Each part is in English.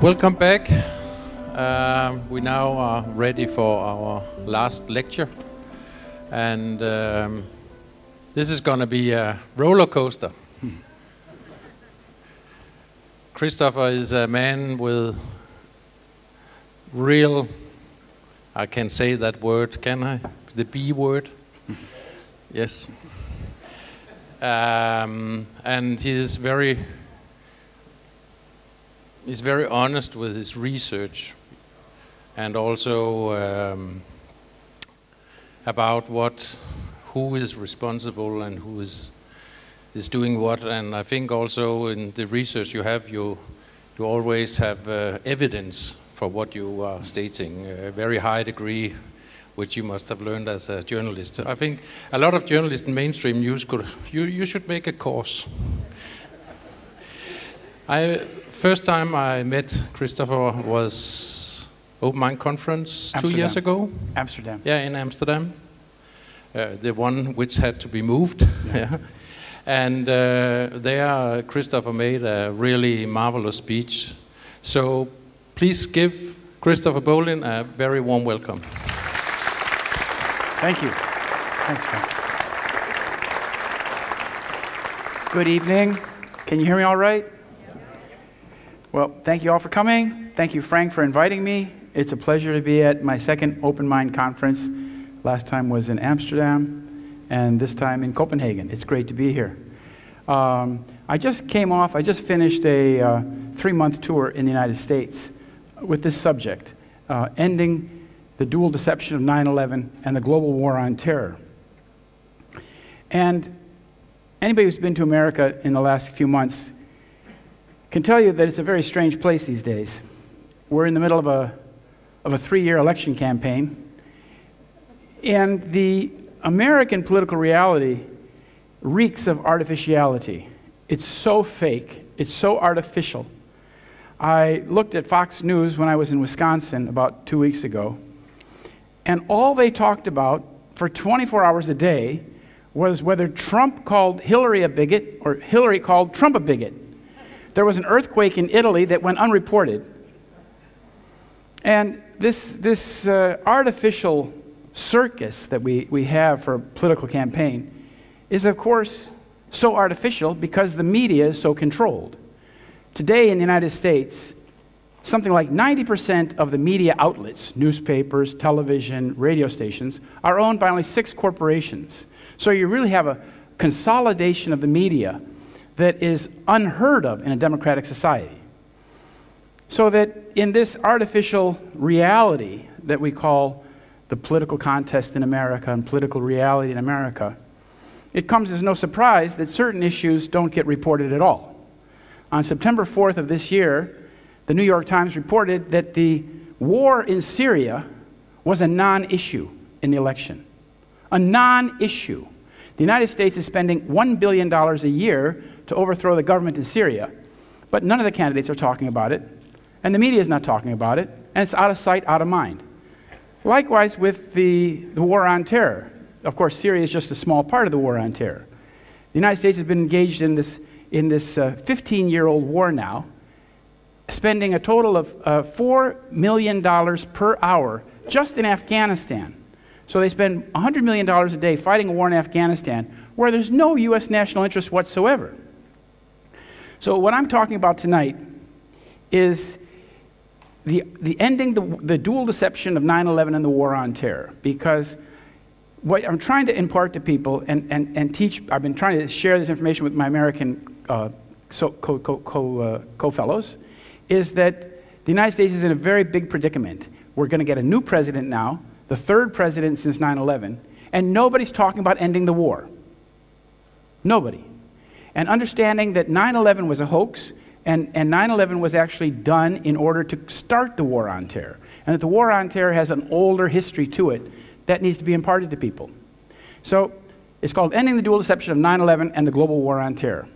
Welcome back. We now are ready for our last lecture, and this is going to be a roller coaster. Christopher is a man with real, I can say that word, can I? The B word? Yes. And he's very honest with his research, and also about who is responsible and who is doing what. And I think also in the research you always have evidence for what you are stating, a very high degree, which you must have learned as a journalist. I think a lot of journalists in mainstream news you should make a course. First time I met Christopher was Open Mind Conference Amsterdam. 2 years ago. Amsterdam. Yeah, in Amsterdam. The one which had to be moved. Yeah. And there Christopher made a really marvelous speech. So please give Christopher Bollyn a very warm welcome. Thank you. Thanks, Frank. Good evening. Can you hear me all right? Well, thank you all for coming. Thank you, Frank, for inviting me. It's a pleasure to be at my second Open Mind Conference. Last time was in Amsterdam, and this time in Copenhagen. It's great to be here. I just finished a 3-month tour in the United States with this subject, ending the dual deception of 9/11 and the global war on terror. And anybody who's been to America in the last few months can tell you that it's a very strange place these days. We're in the middle of a 3-year election campaign, and the American political reality reeks of artificiality. It's so fake, it's so artificial. I looked at Fox News when I was in Wisconsin about 2 weeks ago, and all they talked about for 24 hours a day was whether Trump called Hillary a bigot or Hillary called Trump a bigot. There was an earthquake in Italy that went unreported. And this artificial circus that we have for a political campaign is, of course, so artificial because the media is so controlled. Today in the United States, something like 90% of the media outlets, newspapers, television, radio stations, are owned by only 6 corporations. So you really have a consolidation of the media that is unheard of in a democratic society. So that in this artificial reality that we call the political contest in America and political reality in America, it comes as no surprise that certain issues don't get reported at all. On September 4th of this year, the New York Times reported that the war in Syria was a non-issue in the election. A non-issue. The United States is spending $1 billion a year to overthrow the government in Syria, but none of the candidates are talking about it, and the media is not talking about it, and it's out of sight, out of mind. Likewise with the war on terror. Of course, Syria is just a small part of the war on terror. The United States has been engaged in this 15-year-old war now, spending a total of $4 million per hour just in Afghanistan. So they spend $100 million a day fighting a war in Afghanistan where there's no U.S. national interest whatsoever. So what I'm talking about tonight is the ending the dual deception of 9/11 and the war on terror. Because what I'm trying to impart to people and teach, I've been trying to share this information with my American co-fellows, is that the United States is in a very big predicament. We're going to get a new president now, the 3rd president since 9/11, and nobody's talking about ending the war. Nobody. And understanding that 9/11 was a hoax, and 9/11 was actually done in order to start the war on terror, and that the war on terror has an older history to it that needs to be imparted to people. So it's called Ending the Dual Deception of 9/11 and the Global War on Terror.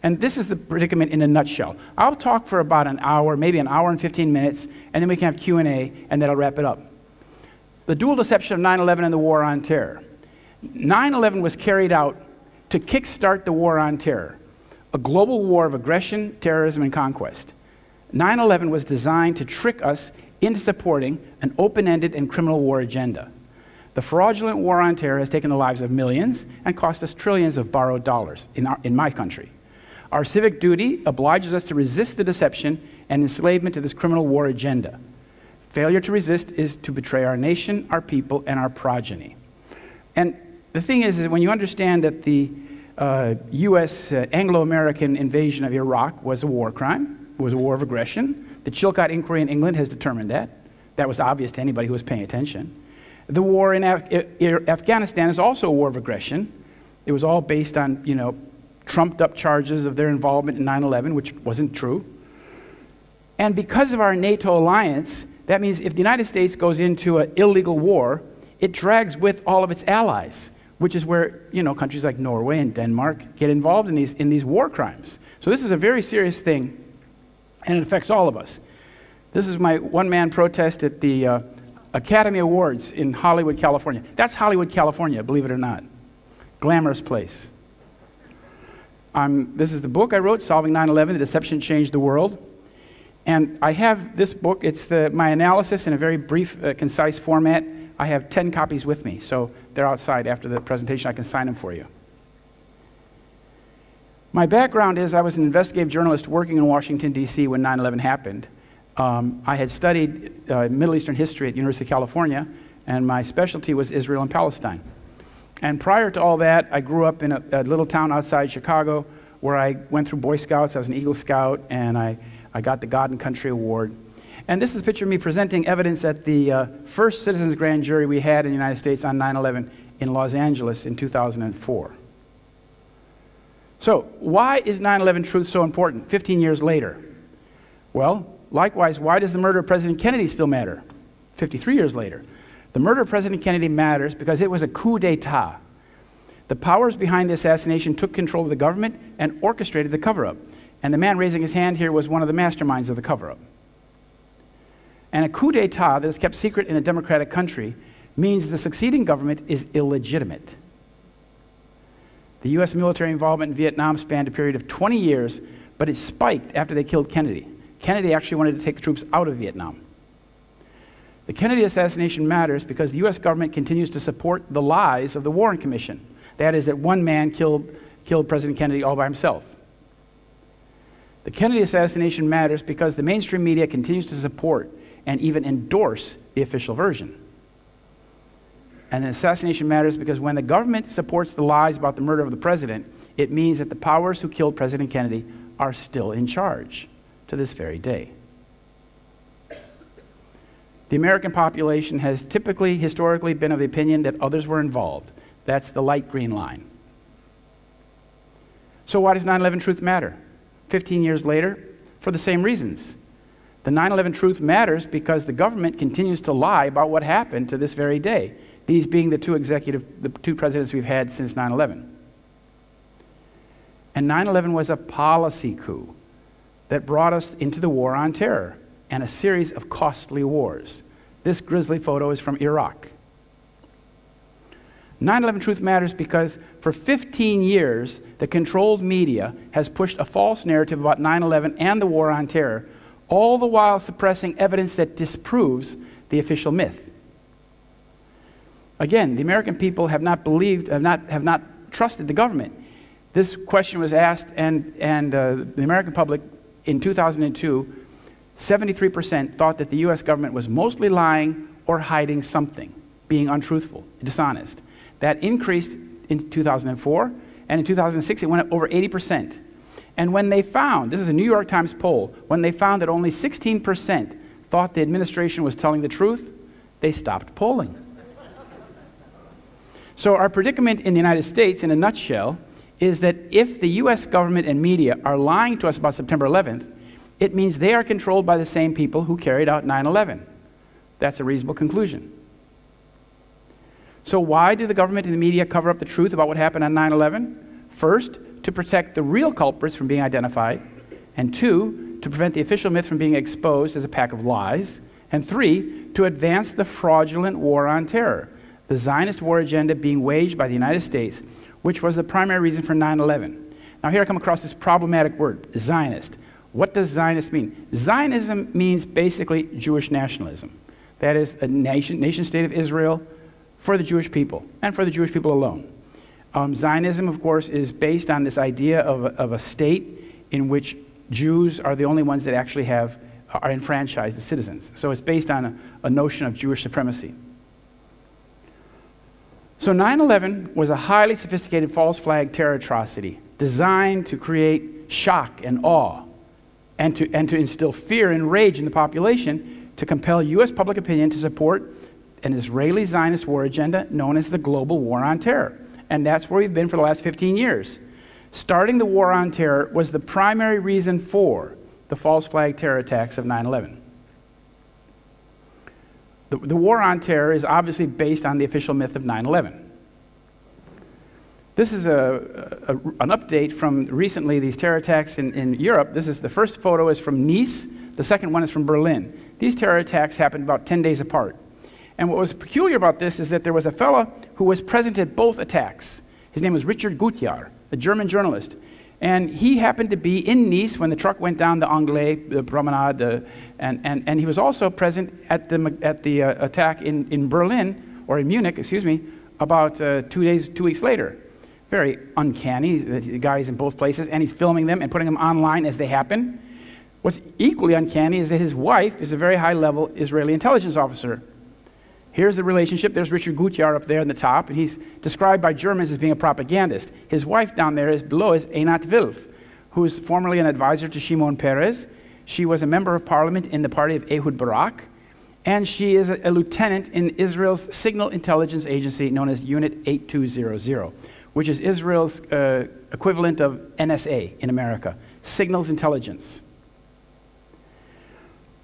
And this is the predicament in a nutshell. I'll talk for about an hour, maybe an hour and 15 minutes, and then we can have Q&A, and then I'll wrap it up. The dual deception of 9/11 and the war on terror. 9/11 was carried out to kickstart the war on terror, a global war of aggression, terrorism, and conquest. 9/11 was designed to trick us into supporting an open-ended and criminal war agenda. The fraudulent war on terror has taken the lives of millions and cost us trillions of borrowed dollars in my country. Our civic duty obliges us to resist the deception and enslavement to this criminal war agenda. Failure to resist is to betray our nation, our people, and our progeny. And the thing is that when you understand that the U.S. Anglo-American invasion of Iraq was a war crime, it was a war of aggression. The Chilcot Inquiry in England has determined that. That was obvious to anybody who was paying attention. The war in Afghanistan is also a war of aggression. It was all based on, trumped-up charges of their involvement in 9/11, which wasn't true. And because of our NATO alliance, that means if the United States goes into an illegal war, it drags with all of its allies, which is where countries like Norway and Denmark get involved in these war crimes. So this is a very serious thing, and it affects all of us. This is my one-man protest at the Academy Awards in Hollywood, California. That's Hollywood, California, believe it or not. Glamorous place. This is the book I wrote, Solving 9/11, The Deception Changed the World. And I have this book. It's my analysis in a very brief, concise format. I have 10 copies with me, so they're outside after the presentation. I can sign them for you. My background is I was an investigative journalist working in Washington, D.C. when 9/11 happened. I had studied Middle Eastern history at the University of California, and my specialty was Israel and Palestine. And prior to all that, I grew up in a little town outside Chicago where I went through Boy Scouts. I was an Eagle Scout, and I got the God and Country Award. And this is a picture of me presenting evidence at the first citizens grand jury we had in the United States on 9/11 in Los Angeles in 2004. So why is 9/11 truth so important 15 years later? Well, likewise, why does the murder of President Kennedy still matter 53 years later? The murder of President Kennedy matters because it was a coup d'etat. The powers behind the assassination took control of the government and orchestrated the cover-up. And the man raising his hand here was one of the masterminds of the cover-up. And a coup d'etat that is kept secret in a democratic country means the succeeding government is illegitimate. The U.S. military involvement in Vietnam spanned a period of 20 years, but it spiked after they killed Kennedy. Kennedy actually wanted to take the troops out of Vietnam. The Kennedy assassination matters because the U.S. government continues to support the lies of the Warren Commission. That is, that one man killed President Kennedy all by himself. The Kennedy assassination matters because the mainstream media continues to support and even endorse the official version. And the assassination matters because when the government supports the lies about the murder of the president, it means that the powers who killed President Kennedy are still in charge to this very day. The American population has typically, historically, been of the opinion that others were involved. That's the light green line. So why does 9/11 truth matter 15 years later? For the same reasons. The 9/11 truth matters because the government continues to lie about what happened to this very day, these being the two presidents we've had since 9/11. And 9/11 was a policy coup that brought us into the war on terror and a series of costly wars. This grisly photo is from Iraq. 9/11 truth matters because for 15 years, the controlled media has pushed a false narrative about 9/11 and the war on terror, all the while suppressing evidence that disproves the official myth. Again, the American people have not believed, have not trusted the government. This question was asked, and the American public in 2002, 73% thought that the U.S. government was mostly lying or hiding something, being untruthful, dishonest. That increased in 2004, and in 2006 it went up over 80%. And when they found, this is a New York Times poll, when they found that only 16% thought the administration was telling the truth, they stopped polling. So our predicament in the United States, in a nutshell, is that if the U.S. government and media are lying to us about September 11th, it means they are controlled by the same people who carried out 9/11. That's a reasonable conclusion. So why do the government and the media cover up the truth about what happened on 9/11? First, to protect the real culprits from being identified, and two, to prevent the official myth from being exposed as a pack of lies, and three, to advance the fraudulent war on terror, the Zionist war agenda being waged by the United States, which was the primary reason for 9/11. Now here I come across this problematic word, Zionist. What does Zionist mean? Zionism means basically Jewish nationalism. That is a nation state of Israel for the Jewish people, and for the Jewish people alone. Zionism, of course, is based on this idea of a state in which Jews are the only ones that actually are enfranchised as citizens. So it's based on a notion of Jewish supremacy. So 9/11 was a highly sophisticated false flag terror atrocity designed to create shock and awe and to instill fear and rage in the population to compel U.S. public opinion to support an Israeli Zionist war agenda known as the global war on terror. And that's where we've been for the last 15 years. Starting the war on terror was the primary reason for the false flag terror attacks of 9/11. The war on terror is obviously based on the official myth of 9/11. This is an update from recently these terror attacks in Europe. The first photo is from Nice. The second one is from Berlin. These terror attacks happened about 10 days apart. And what was peculiar about this is that there was a fellow who was present at both attacks. His name was Richard Gutjahr, a German journalist. And he happened to be in Nice when the truck went down the Anglais, the promenade, and he was also present at the attack in Berlin, or in Munich, excuse me, about 2 weeks later. Very uncanny. The guy's in both places, and he's filming them and putting them online as they happen. What's equally uncanny is that his wife is a very high-level Israeli intelligence officer. Here's the relationship. There's Richard Gutjahr up there on the top, and he's described by Germans as being a propagandist. His wife down there below is Einat Wilf, who is formerly an advisor to Shimon Peres. She was a member of parliament in the party of Ehud Barak, and she is a lieutenant in Israel's signal intelligence agency known as Unit 8200, which is Israel's equivalent of NSA in America, Signals Intelligence.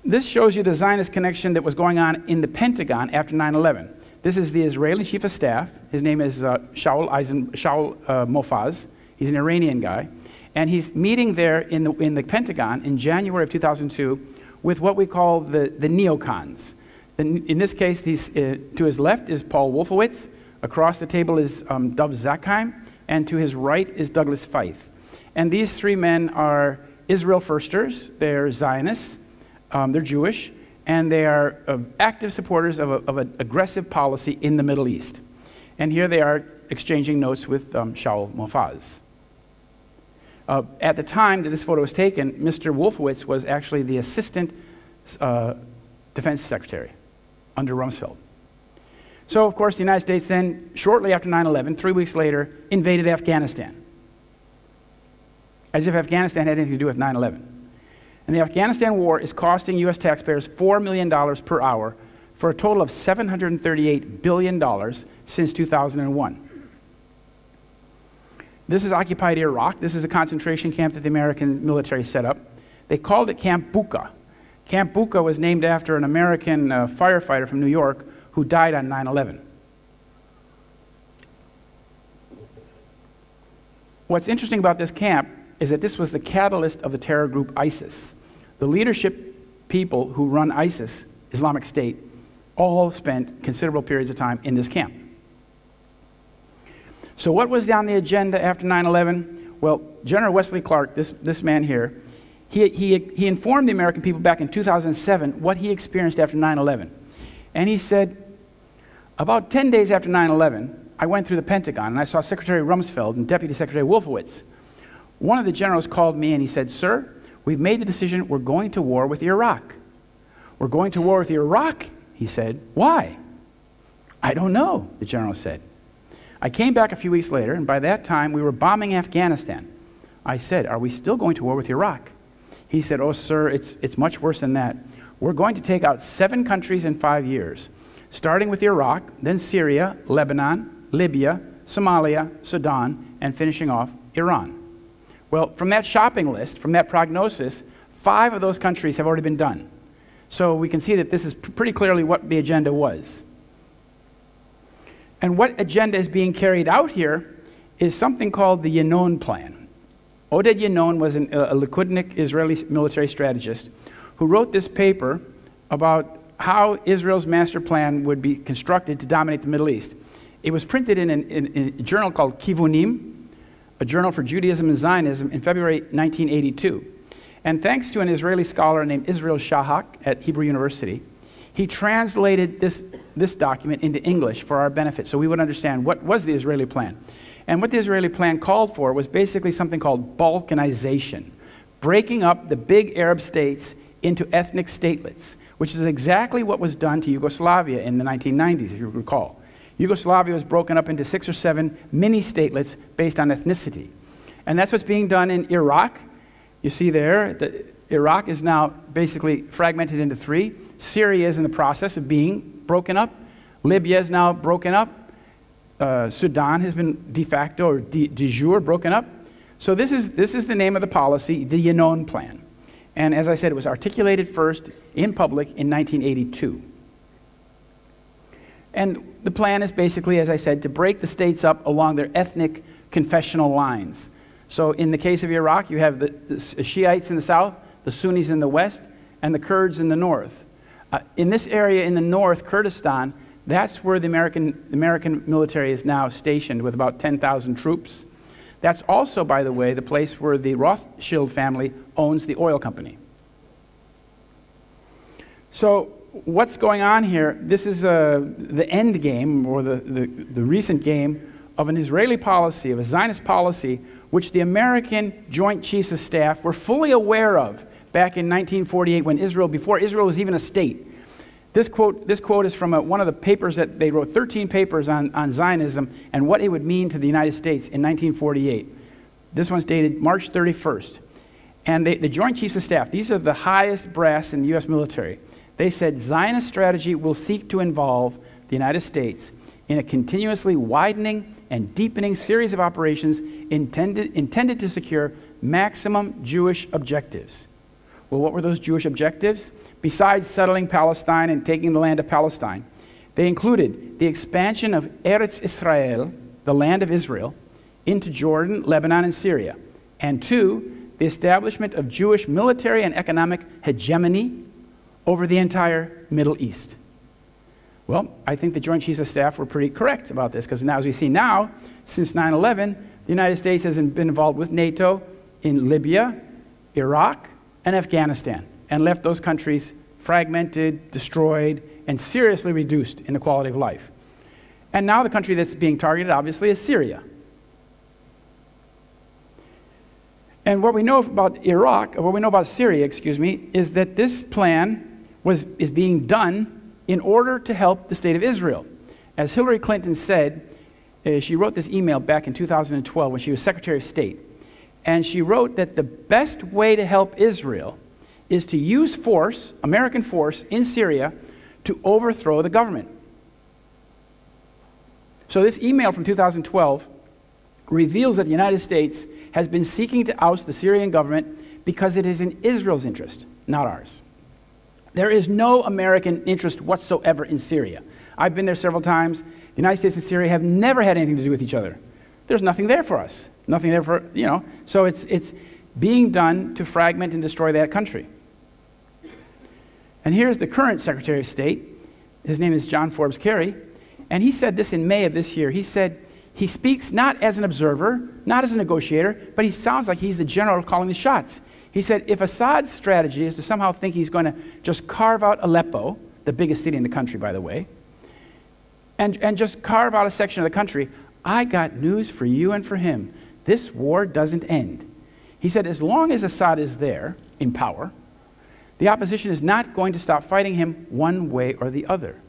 This shows you the Zionist connection that was going on in the Pentagon after 9/11. This is the Israeli chief of staff. His name is Shaul Mofaz. He's an Iranian guy. And he's meeting there in the Pentagon in January of 2002 with what we call the neocons. In this case, to his left is Paul Wolfowitz. Across the table is Dov Zakheim. And to his right is Douglas Feith. And these three men are Israel firsters. They're Zionists. They're Jewish, and they are active supporters of an aggressive policy in the Middle East. And here they are exchanging notes with Shaul Mofaz. At the time that this photo was taken, Mr. Wolfowitz was actually the assistant defense secretary under Rumsfeld. So, of course, the United States then, shortly after 9/11, 3 weeks later, invaded Afghanistan, as if Afghanistan had anything to do with 9/11. And the Afghanistan war is costing U.S. taxpayers $4 million per hour for a total of $738 billion since 2001. This is occupied Iraq. This is a concentration camp that the American military set up. They called it Camp Bucca. Camp Bucca was named after an American firefighter from New York who died on 9/11. What's interesting about this camp is that this was the catalyst of the terror group ISIS. The leadership people who run ISIS, Islamic State, all spent considerable periods of time in this camp. So what was on the agenda after 9/11? Well, General Wesley Clark, this man here, he informed the American people back in 2007 what he experienced after 9/11. And he said, about 10 days after 9/11, I went through the Pentagon and I saw Secretary Rumsfeld and Deputy Secretary Wolfowitz. One of the generals called me and he said, "Sir, we've made the decision, we're going to war with Iraq." "We're going to war with Iraq?" he said. "Why?" "I don't know," the general said. I came back a few weeks later, and by that time we were bombing Afghanistan. I said, "Are we still going to war with Iraq?" He said, "Oh, sir, it's much worse than that. We're going to take out 7 countries in 5 years, starting with Iraq, then Syria, Lebanon, Libya, Somalia, Sudan, and finishing off Iran." Well, from that shopping list, from that prognosis, 5 of those countries have already been done. So we can see that this is pretty clearly what the agenda was. And what agenda is being carried out here is something called the Yinon Plan. Oded Yinon was a Likudnik Israeli military strategist who wrote this paper about how Israel's master plan would be constructed to dominate the Middle East. It was printed in a journal called Kivunim, a journal for Judaism and Zionism, in February 1982. And thanks to an Israeli scholar named Israel Shahak at Hebrew University, he translated this document into English for our benefit so we would understand what was the Israeli plan. And what the Israeli plan called for was basically something called balkanization, breaking up the big Arab states into ethnic statelets, which is exactly what was done to Yugoslavia in the 1990s, if you recall. Yugoslavia was broken up into 6 or 7 mini-statelets based on ethnicity. And that's what's being done in Iraq. You see there, Iraq is now basically fragmented into 3. Syria is in the process of being broken up. Libya is now broken up. Sudan has been de facto or de jure broken up. So this is the name of the policy, the Yinon Plan. And as I said, it was articulated first in public in 1982. And the plan is basically, as I said, to break the states up along their ethnic confessional lines. So in the case of Iraq, you have the Shiites in the south, the Sunnis in the west, and the Kurds in the north. In this area in the north, Kurdistan, that's where the American military is now stationed with about 10,000 troops. That's also, by the way, the place where the Rothschild family owns the oil company. So what's going on here? This is the end game, or the recent game, of an Israeli policy, of a Zionist policy, which the American Joint Chiefs of Staff were fully aware of back in 1948 when before Israel was even a state. This quote is from one of the papers that they wrote, 13 papers on Zionism and what it would mean to the United States in 1948. This one's dated March 31st. And the Joint Chiefs of Staff, these are the highest brass in the U.S. military. They said Zionist strategy will seek to involve the United States in a continuously widening and deepening series of operations intended to secure maximum Jewish objectives. Well, what were those Jewish objectives? Besides settling Palestine and taking the land of Palestine, they included the expansion of Eretz Israel, the land of Israel, into Jordan, Lebanon, and Syria. And 2, the establishment of Jewish military and economic hegemony over the entire Middle East. Well, I think the Joint Chiefs of Staff were pretty correct about this, because now, as we see now, since 9/11, the United States has been involved with NATO in Libya, Iraq, and Afghanistan, and left those countries fragmented, destroyed, and seriously reduced in the quality of life. And now the country that's being targeted, obviously, is Syria. And what we know about Iraq, or what we know about Syria, excuse me, is that this plan is being done in order to help the state of Israel. As Hillary Clinton said, she wrote this email back in 2012 when she was Secretary of State. And she wrote that the best way to help Israel is to use force, American force, in Syria to overthrow the government. So this email from 2012 reveals that the United States has been seeking to oust the Syrian government because it is in Israel's interest, not ours. There is no American interest whatsoever in Syria. I've been there several times. The United States and Syria have never had anything to do with each other. There's nothing there for us. Nothing there for, so it's being done to fragment and destroy that country. And here's the current Secretary of State. His name is John Forbes Kerry. And he said this in May of this year. He said, he speaks not as an observer, not as a negotiator, but he sounds like he's the general calling the shots. He said, if Assad's strategy is to somehow think he's going to just carve out Aleppo, the biggest city in the country, by the way, and just carve out a section of the country, I got news for you and for him. This war doesn't end. He said, as long as Assad is there in power, the opposition is not going to stop fighting him one way or the other.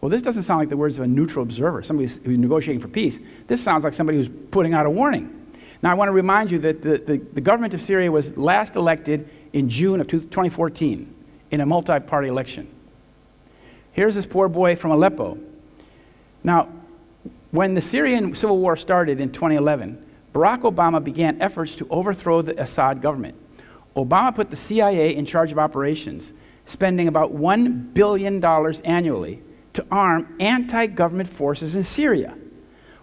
Well, this doesn't sound like the words of a neutral observer, somebody who's negotiating for peace. This sounds like somebody who's putting out a warning. Now, I want to remind you that the government of Syria was last elected in June of 2014 in a multi-party election. Here's this poor boy from Aleppo. Now, when the Syrian civil war started in 2011, Barack Obama began efforts to overthrow the Assad government. Obama put the CIA in charge of operations, spending about $1 billion annually to arm anti-government forces in Syria.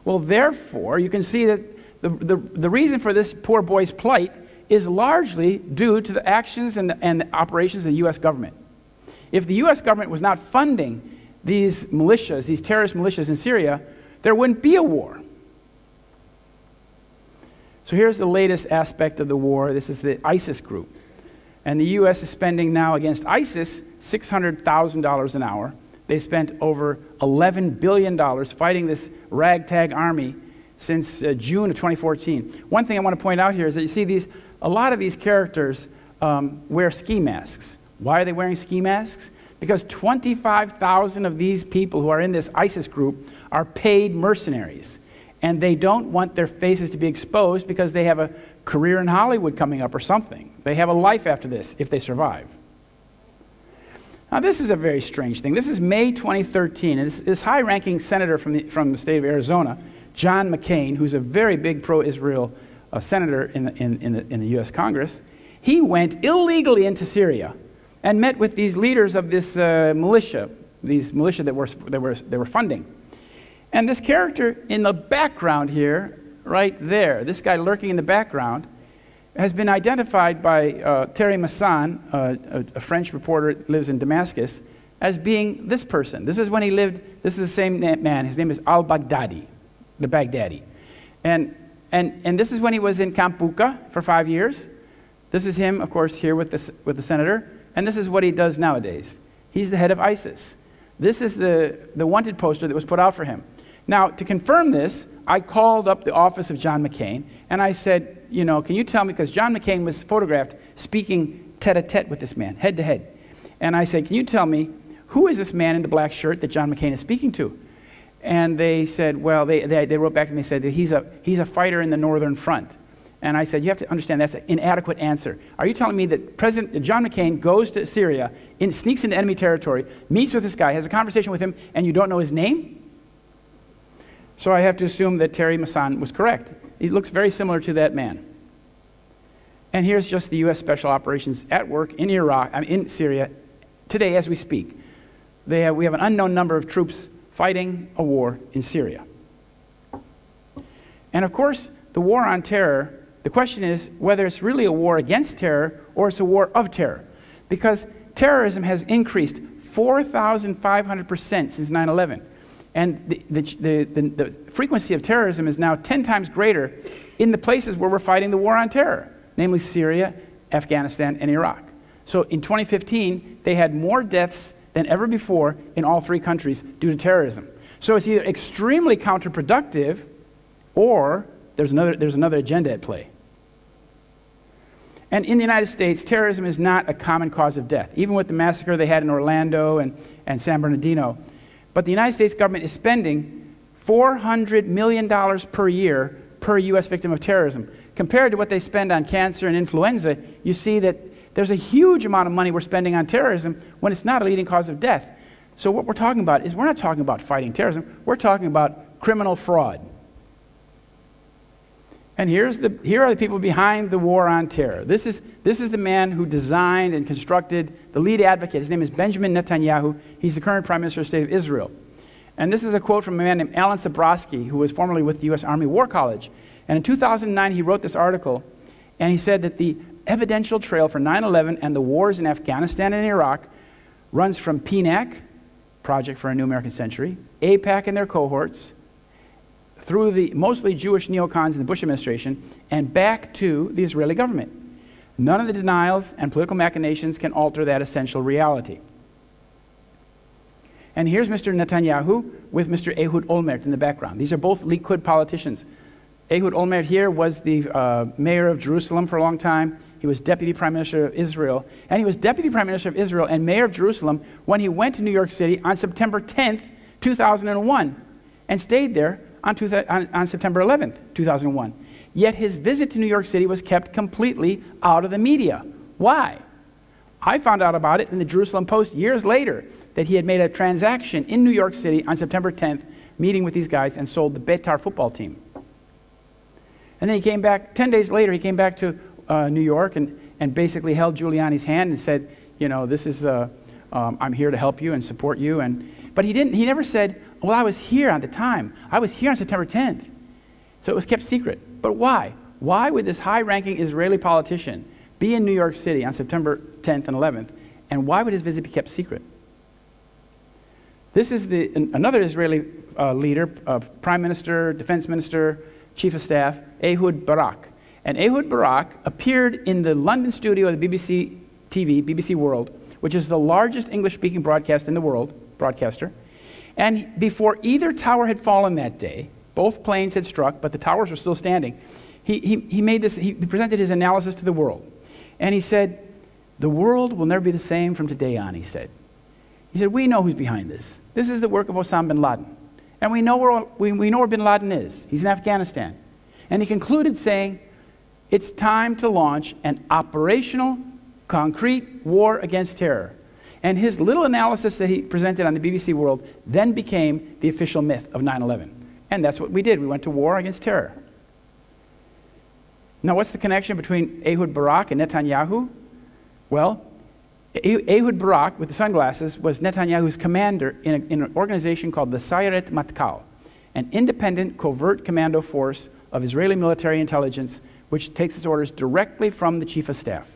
Well, therefore, you can see that the reason for this poor boy's plight is largely due to the actions and the operations of the U.S. government. If the U.S. government was not funding these militias, these terrorist militias in Syria, there wouldn't be a war. So here's the latest aspect of the war. This is the ISIS group. And the U.S. is spending now against ISIS $600,000 an hour. They spent over $11 billion fighting this ragtag army since June of 2014. One thing I want to point out here is that you see a lot of these characters wear ski masks. Why are they wearing ski masks? Because 25,000 of these people who are in this ISIS group are paid mercenaries. And they don't want their faces to be exposed because they have a career in Hollywood coming up or something. They have a life after this if they survive. Now, this is a very strange thing. This is May 2013, and this high-ranking senator from the state of Arizona, John McCain, who's a very big pro-Israel senator in the U.S. Congress, he went illegally into Syria and met with these leaders of this militia that were funding. And this character in the background here, right there, this guy lurking in the background, has been identified by Terry Masson, a French reporter that lives in Damascus, as being this person. This is when he lived, this is the same man. His name is al-Baghdadi, the Baghdadi. And this is when he was in Kampuka for 5 years. This is him, of course, here with the senator. And this is what he does nowadays. He's the head of ISIS. This is the wanted poster that was put out for him. Now, to confirm this, I called up the office of John McCain, and I said, you know, can you tell me, because John McCain was photographed speaking tete-a-tete with this man, head-to-head. And I said, can you tell me, who is this man in the black shirt that John McCain is speaking to? And they said, well, they wrote back to me and said that he's a fighter in the Northern Front. And I said, you have to understand that's an inadequate answer. Are you telling me that President John McCain goes to Syria, sneaks into enemy territory, meets with this guy, has a conversation with him, and you don't know his name? So I have to assume that Terry Masson was correct. He looks very similar to that man. And here's just the U.S. Special Operations at work in in Syria, today as we speak. We have an unknown number of troops fighting a war in Syria. And of course, the war on terror, the question is whether it's really a war against terror or it's a war of terror. Because terrorism has increased 4,500% since 9/11. And the frequency of terrorism is now 10 times greater in the places where we're fighting the war on terror, namely Syria, Afghanistan, and Iraq. So in 2015, they had more deaths than ever before in all three countries due to terrorism. So it's either extremely counterproductive or there's another agenda at play. And in the United States, terrorism is not a common cause of death, even with the massacre they had in Orlando and San Bernardino. But the United States government is spending $400 million per year per U.S. victim of terrorism. Compared to what they spend on cancer and influenza, you see that there's a huge amount of money we're spending on terrorism when it's not a leading cause of death. So what we're talking about is we're not talking about fighting terrorism, we're talking about criminal fraud. And here are the people behind the war on terror. This is the man who designed and constructed the lead advocate. His name is Benjamin Netanyahu. He's the current Prime Minister of the State of Israel. And this is a quote from a man named Alan Sabrowski, who was formerly with the U.S. Army War College. And in 2009, he wrote this article, and he said that the evidential trail for 9/11 and the wars in Afghanistan and Iraq runs from PNAC, Project for a New American Century, AIPAC and their cohorts, through the mostly Jewish neocons in the Bush administration, and back to the Israeli government. None of the denials and political machinations can alter that essential reality. And here's Mr. Netanyahu with Mr. Ehud Olmert in the background. These are both Likud politicians. Ehud Olmert here was the mayor of Jerusalem for a long time. He was deputy prime minister of Israel. And he was deputy prime minister of Israel and mayor of Jerusalem when he went to New York City on September 10th, 2001, and stayed there on September 11th, 2001. Yet his visit to New York City was kept completely out of the media. Why? I found out about it in the Jerusalem Post years later, that he had made a transaction in New York City on September 10th, meeting with these guys, and sold the Beitar football team. And then he came back, 10 days later, he came back to New York and basically held Giuliani's hand and said, you know, this is, I'm here to help you and support you. But he never said, well, I was here at the time. I was here on September 10th. So it was kept secret. But why? Why would this high-ranking Israeli politician be in New York City on September 10th and 11th? And why would his visit be kept secret? This is another Israeli leader, prime minister, defense minister, chief of staff, Ehud Barak. And Ehud Barak appeared in the London studio of the BBC TV, BBC World, which is the largest English-speaking broadcaster in the world. And before either tower had fallen that day, both planes had struck, but the towers were still standing. He presented his analysis to the world. And he said, the world will never be the same from today on, he said. He said, we know who's behind this. This is the work of Osama bin Laden. And we know where bin Laden is. He's in Afghanistan. And he concluded saying, it's time to launch an operational, concrete war against terror. And his little analysis that he presented on the BBC World then became the official myth of 9/11. And that's what we did. We went to war against terror. Now, what's the connection between Ehud Barak and Netanyahu? Well, Ehud Barak, with the sunglasses, was Netanyahu's commander in an organization called the Sayeret Matkal, an independent covert commando force of Israeli military intelligence, which takes its orders directly from the chief of staff.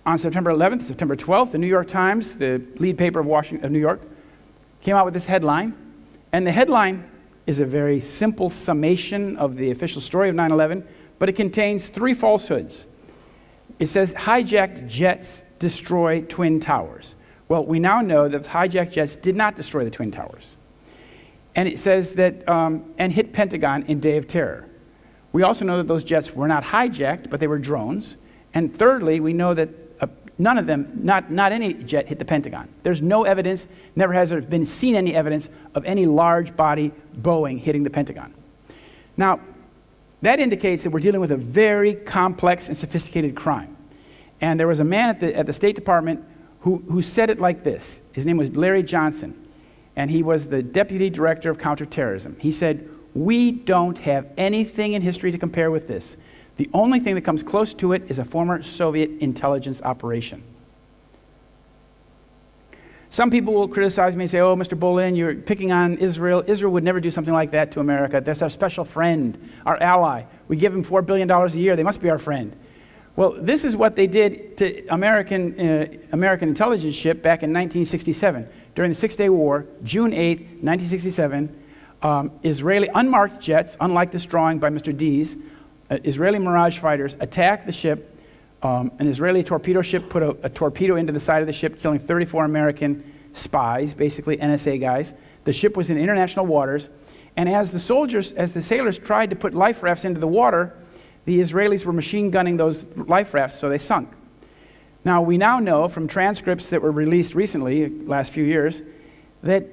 On September 11th, September 12th, the New York Times, the lead paper of New York, came out with this headline. And the headline is a very simple summation of the official story of 9/11, but it contains 3 falsehoods. It says, hijacked jets destroy Twin Towers. Well, we now know that hijacked jets did not destroy the Twin Towers. And it says that, and hit Pentagon in Day of Terror. We also know that those jets were not hijacked, but they were drones. And thirdly, we know that none of them, not any jet hit the Pentagon. There's no evidence, never has there been seen any evidence of any large body Boeing hitting the Pentagon. Now, that indicates that we're dealing with a very complex and sophisticated crime. And there was a man at the State Department who said it like this. His name was Larry Johnson, and he was the Deputy Director of Counterterrorism. He said, we don't have anything in history to compare with this. The only thing that comes close to it is a former Soviet intelligence operation. Some people will criticize me and say, oh, Mr. Bollyn, you're picking on Israel. Israel would never do something like that to America. That's our special friend, our ally. We give them $4 billion a year. They must be our friend. Well, this is what they did to American intelligence ship back in 1967. During the Six-Day War, June 8, 1967, Israeli unmarked jets, unlike this drawing by Mr. Dees, Israeli Mirage fighters attacked the ship. An Israeli torpedo ship put a torpedo into the side of the ship, killing 34 American spies, basically NSA guys. The ship was in international waters, and as the sailors tried to put life rafts into the water, the Israelis were machine gunning those life rafts, so they sunk. Now, we now know from transcripts that were released recently, last few years, that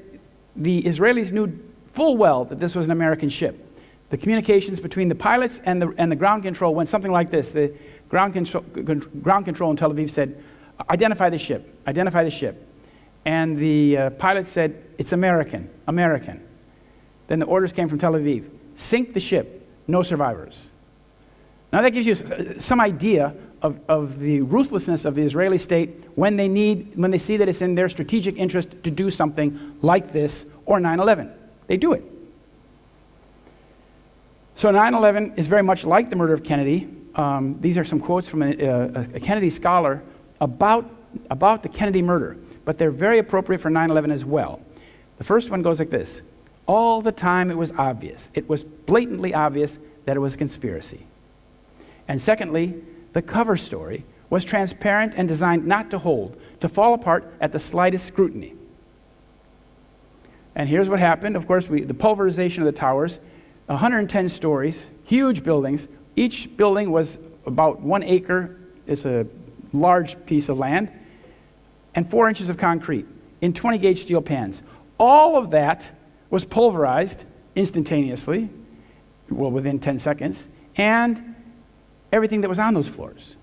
the Israelis knew full well that this was an American ship. The communications between the pilots and the ground control went something like this. The ground control in Tel Aviv said, identify the ship, identify the ship. And the pilot said, it's American, American. Then the orders came from Tel Aviv, sink the ship, no survivors. Now that gives you some idea of the ruthlessness of the Israeli state when they see that it's in their strategic interest to do something like this or 9/11. They do it. So 9/11 is very much like the murder of Kennedy. These are some quotes from a Kennedy scholar about the Kennedy murder, but they're very appropriate for 9/11 as well. The first one goes like this. All the time it was obvious. It was blatantly obvious that it was a conspiracy. And secondly, the cover story was transparent and designed not to hold, to fall apart at the slightest scrutiny. And here's what happened. Of course, the pulverization of the towers, 110 stories, huge buildings. Each building was about 1 acre. It's a large piece of land. And 4 inches of concrete in 20-gauge steel pans. All of that was pulverized instantaneously, well, within 10 seconds, and everything that was on those floors.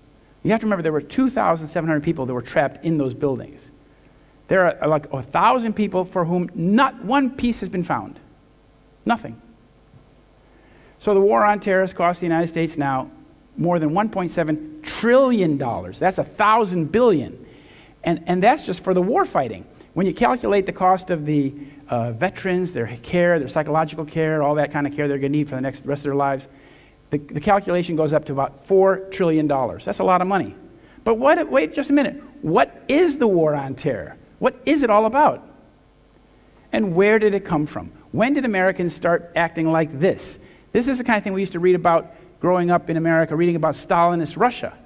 You have to remember there were 2,700 people that were trapped in those buildings. There are like 1,000 people for whom not one piece has been found. Nothing. So the war on terror has cost the United States now more than $1.7 trillion. That's 1,000 billion. And that's just for the war fighting. When you calculate the cost of the veterans, their care, their psychological care, all that kind of care they're going to need for the rest of their lives, the calculation goes up to about $4 trillion. That's a lot of money. But wait just a minute. What is the war on terror? What is it all about? And where did it come from? When did Americans start acting like this? This is the kind of thing we used to read about growing up in America, reading about Stalinist Russia.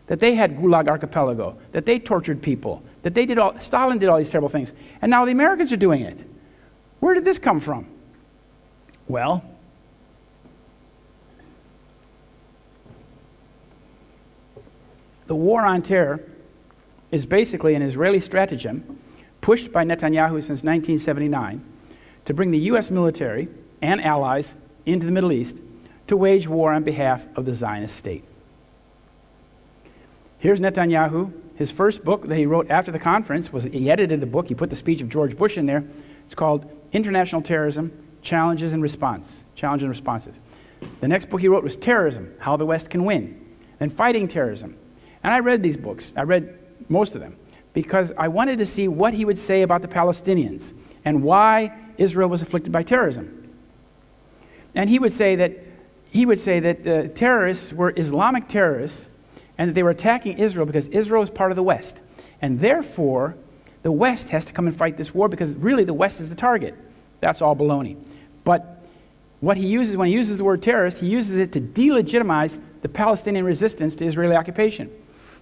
that they had Gulag Archipelago, that they tortured people, that they did Stalin did all these terrible things, and now the Americans are doing it. Where did this come from? Well, the war on terror is basically an Israeli stratagem pushed by Netanyahu since 1979 to bring the U.S. military and allies into the Middle East to wage war on behalf of the Zionist state. Here's Netanyahu. His first book that he wrote after the conference was, he edited the book, he put the speech of George Bush in there. It's called International Terrorism, Challenges and Response. Challenges and Responses. The next book he wrote was Terrorism, How the West Can Win, and Fighting Terrorism. And I read these books. I read most of them because I wanted to see what he would say about the Palestinians and why Israel was afflicted by terrorism. And he would say that the terrorists were Islamic terrorists and that they were attacking Israel because Israel is part of the West. And therefore, the West has to come and fight this war because really the West is the target. That's all baloney. But what he uses, when he uses the word terrorist, he uses it to delegitimize the Palestinian resistance to Israeli occupation.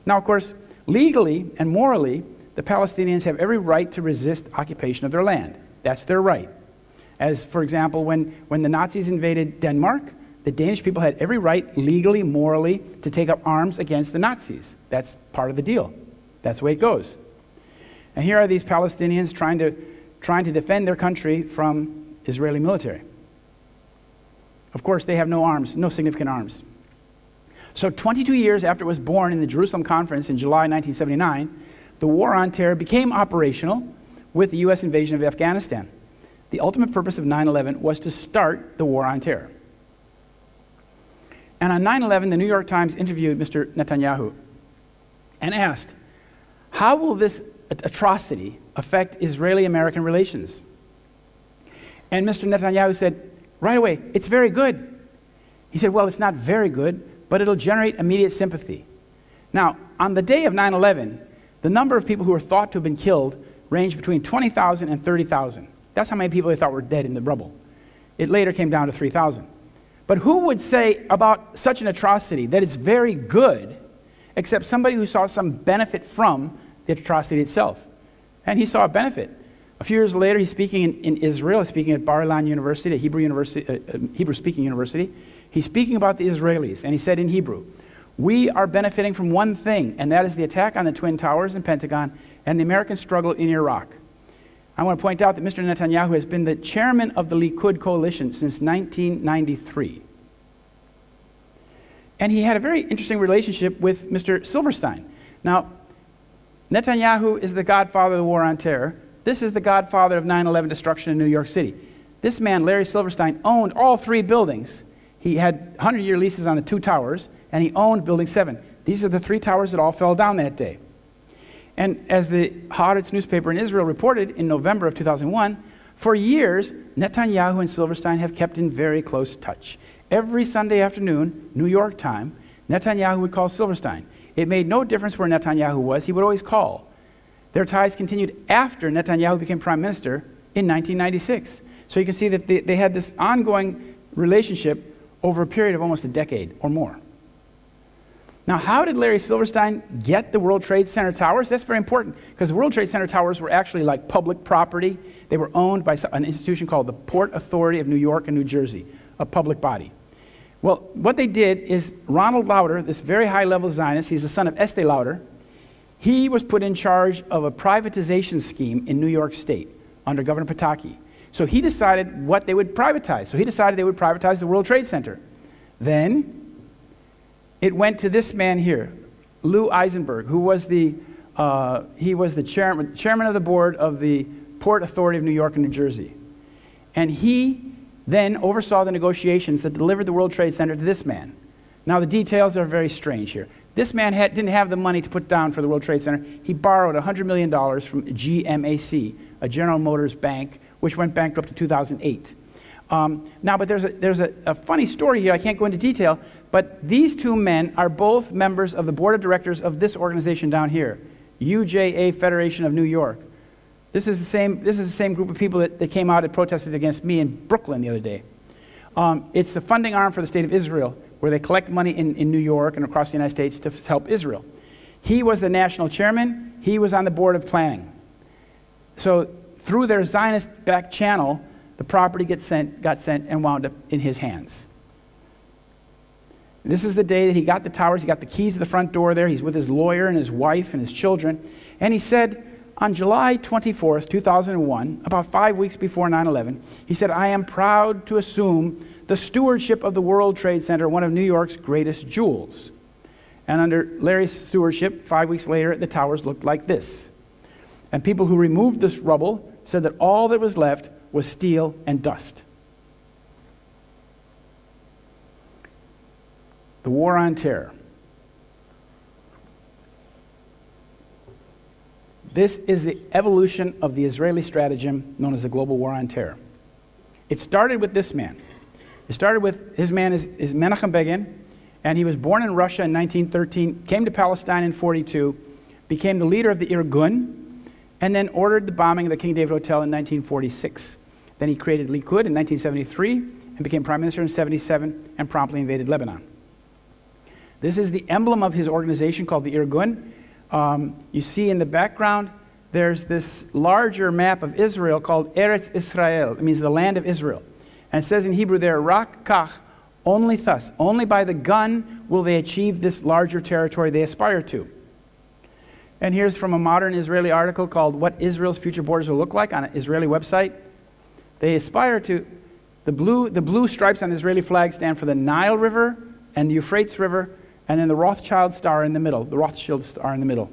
Now, of course, legally and morally, the Palestinians have every right to resist occupation of their land. That's their right. As, for example, when the Nazis invaded Denmark, the Danish people had every right, legally, morally, to take up arms against the Nazis. That's part of the deal. That's the way it goes. And here are these Palestinians trying to defend their country from Israeli military. Of course, they have no arms, no significant arms. So 22 years after it was born in the Jerusalem Conference in July 1979, the war on terror became operational with the U.S. invasion of Afghanistan. The ultimate purpose of 9/11 was to start the war on terror. And on 9/11, the New York Times interviewed Mr. Netanyahu and asked, how will this atrocity affect Israeli-American relations? And Mr. Netanyahu said, right away, it's very good. He said, well, it's not very good, but it'll generate immediate sympathy. Now, on the day of 9/11, the number of people who were thought to have been killed ranged between 20,000 and 30,000. That's how many people they thought were dead in the rubble. It later came down to 3,000. But who would say about such an atrocity that it's very good, except somebody who saw some benefit from the atrocity itself? And he saw a benefit. A few years later, he's speaking in Israel, speaking at Bar Ilan University, a Hebrew-speaking university. He's speaking about the Israelis, and he said in Hebrew, we are benefiting from one thing, and that is the attack on the Twin Towers and Pentagon and the American struggle in Iraq. I want to point out that Mr. Netanyahu has been the chairman of the Likud coalition since 1993. And he had a very interesting relationship with Mr. Silverstein. Now, Netanyahu is the godfather of the war on terror. This is the godfather of 9/11 destruction in New York City. This man, Larry Silverstein, owned all 3 buildings. He had 100-year leases on the 2 towers, and he owned Building 7. These are the 3 towers that all fell down that day. And as the Haaretz newspaper in Israel reported in November of 2001, for years, Netanyahu and Silverstein have kept in very close touch. Every Sunday afternoon, New York time, Netanyahu would call Silverstein. It made no difference where Netanyahu was, he would always call. Their ties continued after Netanyahu became prime minister in 1996. So you can see that they had this ongoing relationship over a period of almost a decade or more. Now, how did Larry Silverstein get the World Trade Center towers? That's very important, because the World Trade Center towers were actually like public property. They were owned by an institution called the Port Authority of New York and New Jersey, a public body. Well, what they did is Ronald Lauder, this very high-level Zionist, he's the son of Estee Lauder, he was put in charge of a privatization scheme in New York State under Governor Pataki. So he decided what they would privatize. So he decided they would privatize the World Trade Center. Then it went to this man here, Lou Eisenberg, who was the chairman of the board of the Port Authority of New York and New Jersey. And he then oversaw the negotiations that delivered the World Trade Center to this man. Now, the details are very strange here. This man didn't have the money to put down for the World Trade Center. He borrowed $100 million from GMAC, a General Motors bank, which went bankrupt in 2008. Now, but there's a funny story here. I can't go into detail, but these 2 men are both members of the board of directors of this organization down here, UJA Federation of New York. This is the same group of people that came out and protested against me in Brooklyn the other day. It's the funding arm for the state of Israel, where they collect money in New York and across the United States to help Israel. He was the national chairman. He was on the board of planning. So through their Zionist back channel, the property got sent and wound up in his hands. This is the day that he got the towers. He got the keys to the front door there. He's with his lawyer and his wife and his children. And he said, on July 24th, 2001, about 5 weeks before 9/11, he said, I am proud to assume the stewardship of the World Trade Center, one of New York's greatest jewels. And under Larry's stewardship, 5 weeks later, the towers looked like this. And people who removed this rubble said that all that was left was steel and dust. The war on terror. This is the evolution of the Israeli stratagem known as the global war on terror. It started with this man. It started with, his man is Menachem Begin, and he was born in Russia in 1913, came to Palestine in 42, became the leader of the Irgun, and then ordered the bombing of the King David Hotel in 1946. Then he created Likud in 1973 and became prime minister in 77 and promptly invaded Lebanon. This is the emblem of his organization called the Irgun. You see in the background, there's this larger map of Israel called Eretz Israel. It means the land of Israel. And it says in Hebrew there, Rak Kach, only thus, only by the gun will they achieve this larger territory they aspire to. And here's from a modern Israeli article called What Israel's Future Borders Will Look Like on an Israeli website. They aspire to, the blue stripes on the Israeli flag stand for the Nile River and the Euphrates River, and then the Rothschild star in the middle, the Rothschild star in the middle.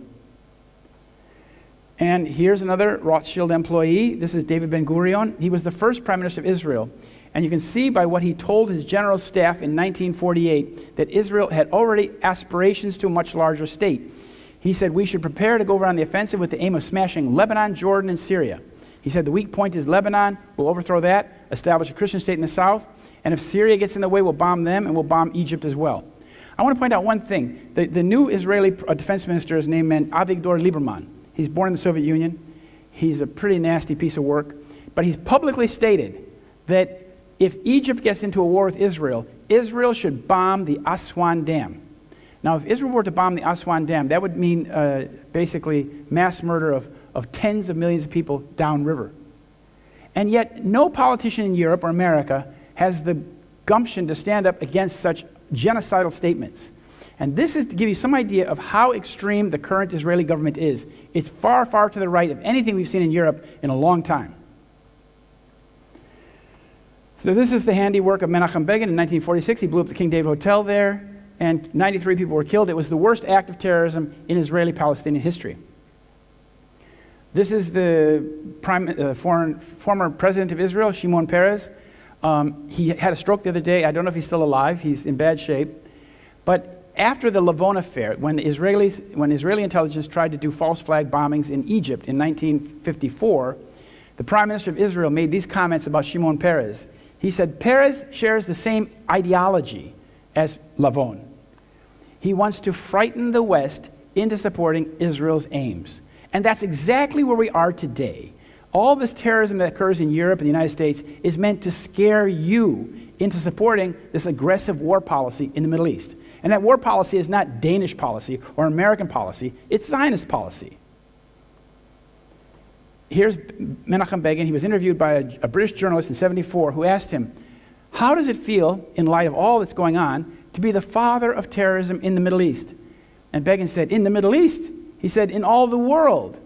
And here's another Rothschild employee. This is David Ben-Gurion. He was the first prime minister of Israel. And you can see by what he told his general staff in 1948 that Israel had already aspirations to a much larger state. He said, we should prepare to go over on the offensive with the aim of smashing Lebanon, Jordan, and Syria. He said, the weak point is Lebanon. We'll overthrow that, establish a Christian state in the south. And if Syria gets in the way, we'll bomb them, and we'll bomb Egypt as well. I want to point out one thing. The new Israeli defense minister is named Avigdor Lieberman. He's born in the Soviet Union. He's a pretty nasty piece of work. But he's publicly stated that if Egypt gets into a war with Israel, Israel should bomb the Aswan Dam. Now, if Israel were to bomb the Aswan Dam, that would mean basically mass murder of tens of millions of people downriver. And yet, no politician in Europe or America has the gumption to stand up against such genocidal statements. And this is to give you some idea of how extreme the current Israeli government is. It's far, far to the right of anything we've seen in Europe in a long time. So this is the handiwork of Menachem Begin. In 1946, he blew up the King David Hotel there, and 93 people were killed. It was the worst act of terrorism in Israeli-Palestinian history. This is the former president of Israel, Shimon Peres. He had a stroke the other day. I don't know if he's still alive. He's in bad shape. But after the Lavon affair, when Israeli intelligence tried to do false flag bombings in Egypt in 1954, the prime minister of Israel made these comments about Shimon Peres. He said, Peres shares the same ideology as Lavon. He wants to frighten the West into supporting Israel's aims. And that's exactly where we are today. All this terrorism that occurs in Europe and the United States is meant to scare you into supporting this aggressive war policy in the Middle East. And that war policy is not Danish policy or American policy, it's Zionist policy. Here's Menachem Begin. He was interviewed by a British journalist in '74 who asked him, how does it feel, in light of all that's going on, to be the father of terrorism in the Middle East? And Begin said, in the Middle East? He said, in all the world.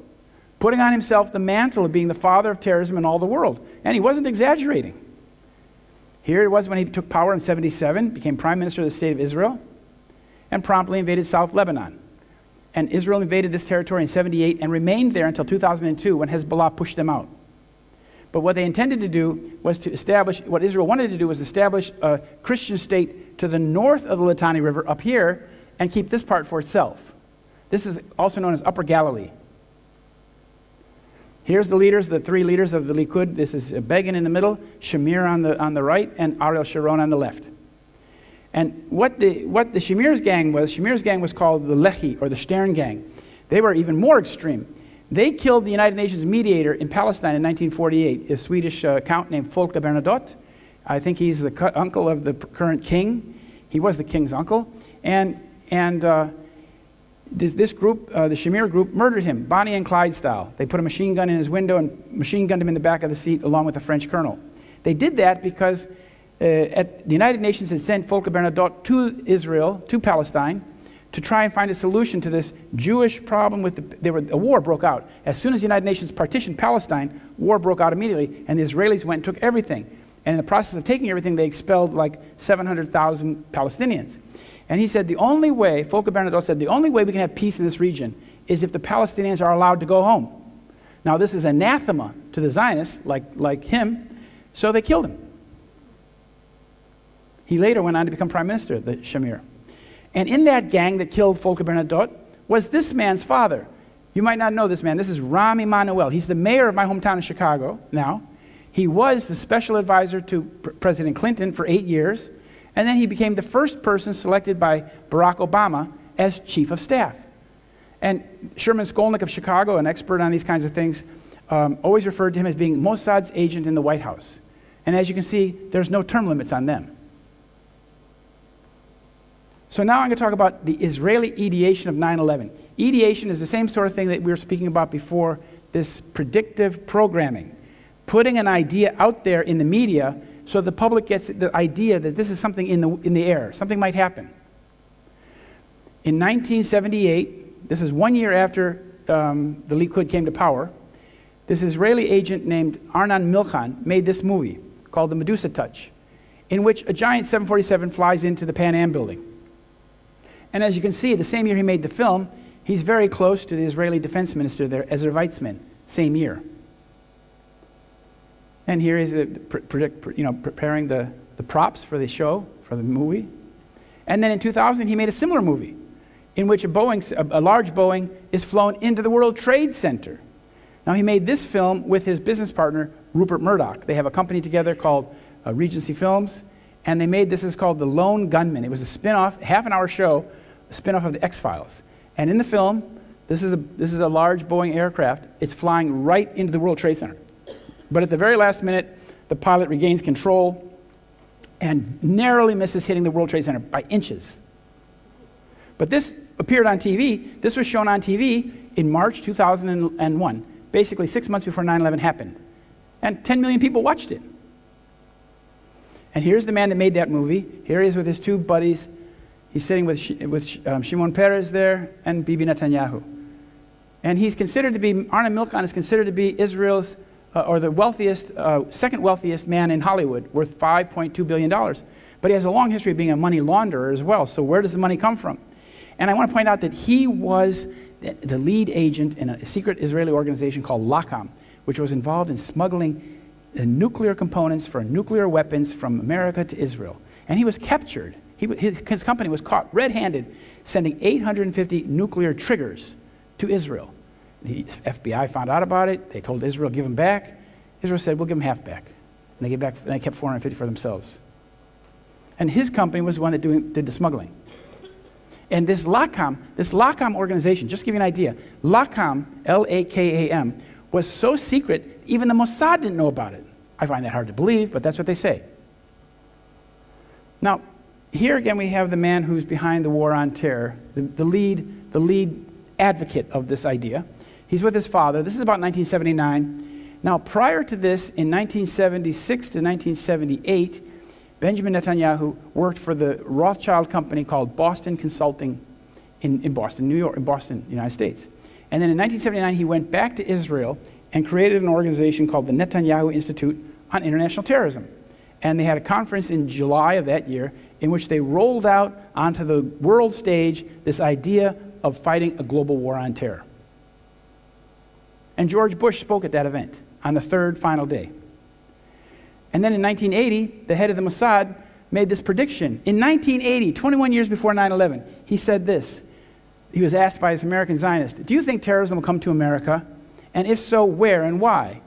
Putting on himself the mantle of being the father of terrorism in all the world. And he wasn't exaggerating. Here it was when he took power in '77, became prime minister of the state of Israel, and promptly invaded South Lebanon. And Israel invaded this territory in '78 and remained there until 2002 when Hezbollah pushed them out. But what they intended to do was to establish, what Israel wanted to do was establish a Christian state to the north of the Litani River up here and keep this part for itself. This is also known as Upper Galilee. Here's the leaders, the three leaders of the Likud. This is Begin in the middle, Shamir on the right, and Ariel Sharon on the left. And what the Shamir's gang was called the Lehi, or the Stern gang. They were even more extreme. They killed the United Nations mediator in Palestine in 1948, a Swedish count named Folke Bernadotte. I think he's the uncle of the current king. He was the king's uncle. And This group, the Shamir group, murdered him, Bonnie and Clyde style. They put a machine gun in his window and machine gunned him in the back of the seat along with a French colonel. They did that because the United Nations had sent Volker Bernadotte to Israel, to Palestine, to try and find a solution to this Jewish problem with a war broke out. As soon as the United Nations partitioned Palestine, war broke out immediately, and the Israelis went and took everything. And in the process of taking everything, they expelled like 700,000 Palestinians. And he said the only way, Volker Bernadotte said, the only way we can have peace in this region is if the Palestinians are allowed to go home. Now this is anathema to the Zionists, like him, so they killed him. He later went on to become prime minister, the Shamir. And in that gang that killed Volker Bernadotte was this man's father. You might not know this man. This is Rahm Emanuel. He's the mayor of my hometown of Chicago now. He was the special advisor to President Clinton for 8 years. And then he became the first person selected by Barack Obama as chief of staff. And Sherman Skolnick of Chicago, an expert on these kinds of things, always referred to him as being Mossad's agent in the White House. And as you can see, there's no term limits on them. So now I'm going to talk about the Israeli ideation of 9/11. Ideation is the same sort of thing that we were speaking about before, this predictive programming. Putting an idea out there in the media so the public gets the idea that this is something in the air, something might happen. In 1978, this is 1 year after the Likud came to power, this Israeli agent named Arnon Milchan made this movie called The Medusa Touch, in which a giant 747 flies into the Pan Am building. And as you can see, the same year he made the film, he's very close to the Israeli defense minister there, Ezer Weizman, same year. And here he's preparing the props for the show, for the movie. And then in 2000, he made a similar movie in which a large Boeing is flown into the World Trade Center. Now, he made this film with his business partner, Rupert Murdoch. They have a company together called Regency Films, and they made this is called The Lone Gunman. It was a spin-off, half-an-hour show, a spin-off of the X-Files. And in the film, this is a large Boeing aircraft. It's flying right into the World Trade Center. But at the very last minute, the pilot regains control and narrowly misses hitting the World Trade Center by inches. But this appeared on TV. This was shown on TV in March 2001, basically 6 months before 9/11 happened. And 10 million people watched it. And here's the man that made that movie. Here he is with his two buddies. He's sitting with Shimon Peres there and Bibi Netanyahu. And he's considered to be, Arnon Milchan is considered to be Israel's, or the wealthiest, second wealthiest man in Hollywood, worth $5.2 billion. But he has a long history of being a money launderer as well. So where does the money come from? And I want to point out that he was the lead agent in a secret Israeli organization called LACAM, which was involved in smuggling nuclear components for nuclear weapons from America to Israel. And he was captured. His company was caught red-handed sending 850 nuclear triggers to Israel. The FBI found out about it. They told Israel, give them back. Israel said, we'll give them half back. And they kept 450 for themselves. And his company was the one that did the smuggling. And this LACAM organization, just to give you an idea, LACAM, L-A-K-A-M, was so secret, even the Mossad didn't know about it. I find that hard to believe, but that's what they say. Now, here again we have the man who's behind the war on terror, the lead advocate of this idea. He's with his father. This is about 1979. Now, prior to this, in 1976 to 1978, Benjamin Netanyahu worked for the Rothschild company called Boston Consulting in Boston, New York, in Boston, United States. And then in 1979, he went back to Israel and created an organization called the Netanyahu Institute on International Terrorism. And they had a conference in July of that year in which they rolled out onto the world stage this idea of fighting a global war on terror. And George Bush spoke at that event on the third final day. And then in 1980, the head of the Mossad made this prediction. In 1980, 21 years before 9/11, he said this. He was asked by his American Zionist, do you think terrorism will come to America? And if so, where and why?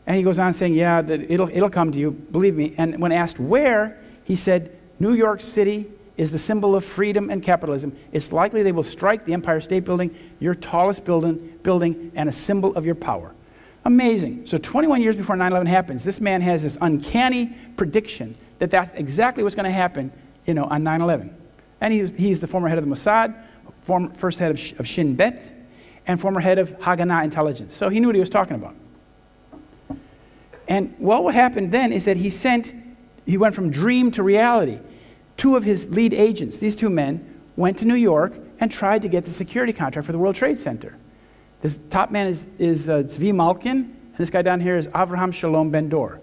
And he goes on saying, yeah, it'll come to you, believe me. And when asked where, he said, New York City is the symbol of freedom and capitalism. It's likely they will strike the Empire State Building, your tallest building, and a symbol of your power. Amazing. So 21 years before 9/11 happens, this man has this uncanny prediction that that's exactly what's going to happen, on 9/11. And he's the former head of the Mossad, first head of Shin Bet, and former head of Haganah intelligence. So he knew what he was talking about. And what happened then is that he went from dream to reality. Two of his lead agents, these two men, went to New York and tried to get the security contract for the World Trade Center. This top man is Zvi Malkin, and this guy down here is Avraham Shalom Ben-Dor.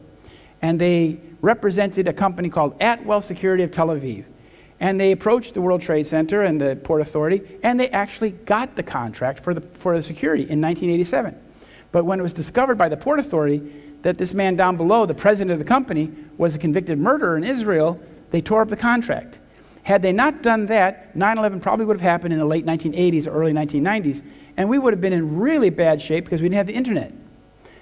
And they represented a company called Atwell Security of Tel Aviv. And they approached the World Trade Center and the Port Authority, and they actually got the contract for the security in 1987. But when it was discovered by the Port Authority that this man down below, the president of the company, was a convicted murderer in Israel, they tore up the contract. Had they not done that, 9/11 probably would have happened in the late 1980s or early 1990s, and we would have been in really bad shape because we didn't have the internet.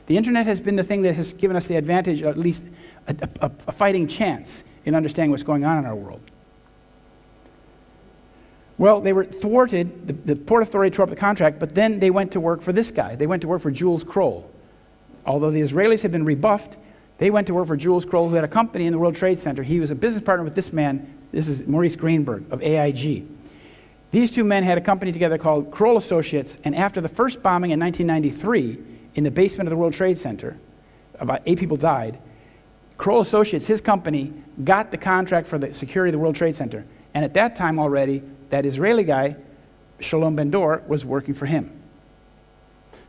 The internet has been the thing that has given us the advantage, or at least a fighting chance in understanding what's going on in our world. Well, they were thwarted. The Port Authority tore up the contract, but then they went to work for this guy. They went to work for Jules Kroll. Although the Israelis had been rebuffed, they went to work for Jules Kroll, who had a company in the World Trade Center. He was a business partner with this man. This is Maurice Greenberg of AIG. These two men had a company together called Kroll Associates, and after the first bombing in 1993 in the basement of the World Trade Center, about 8 people died. Kroll Associates, his company, got the contract for the security of the World Trade Center. And at that time already, that Israeli guy, Shalom Ben-Dor, was working for him.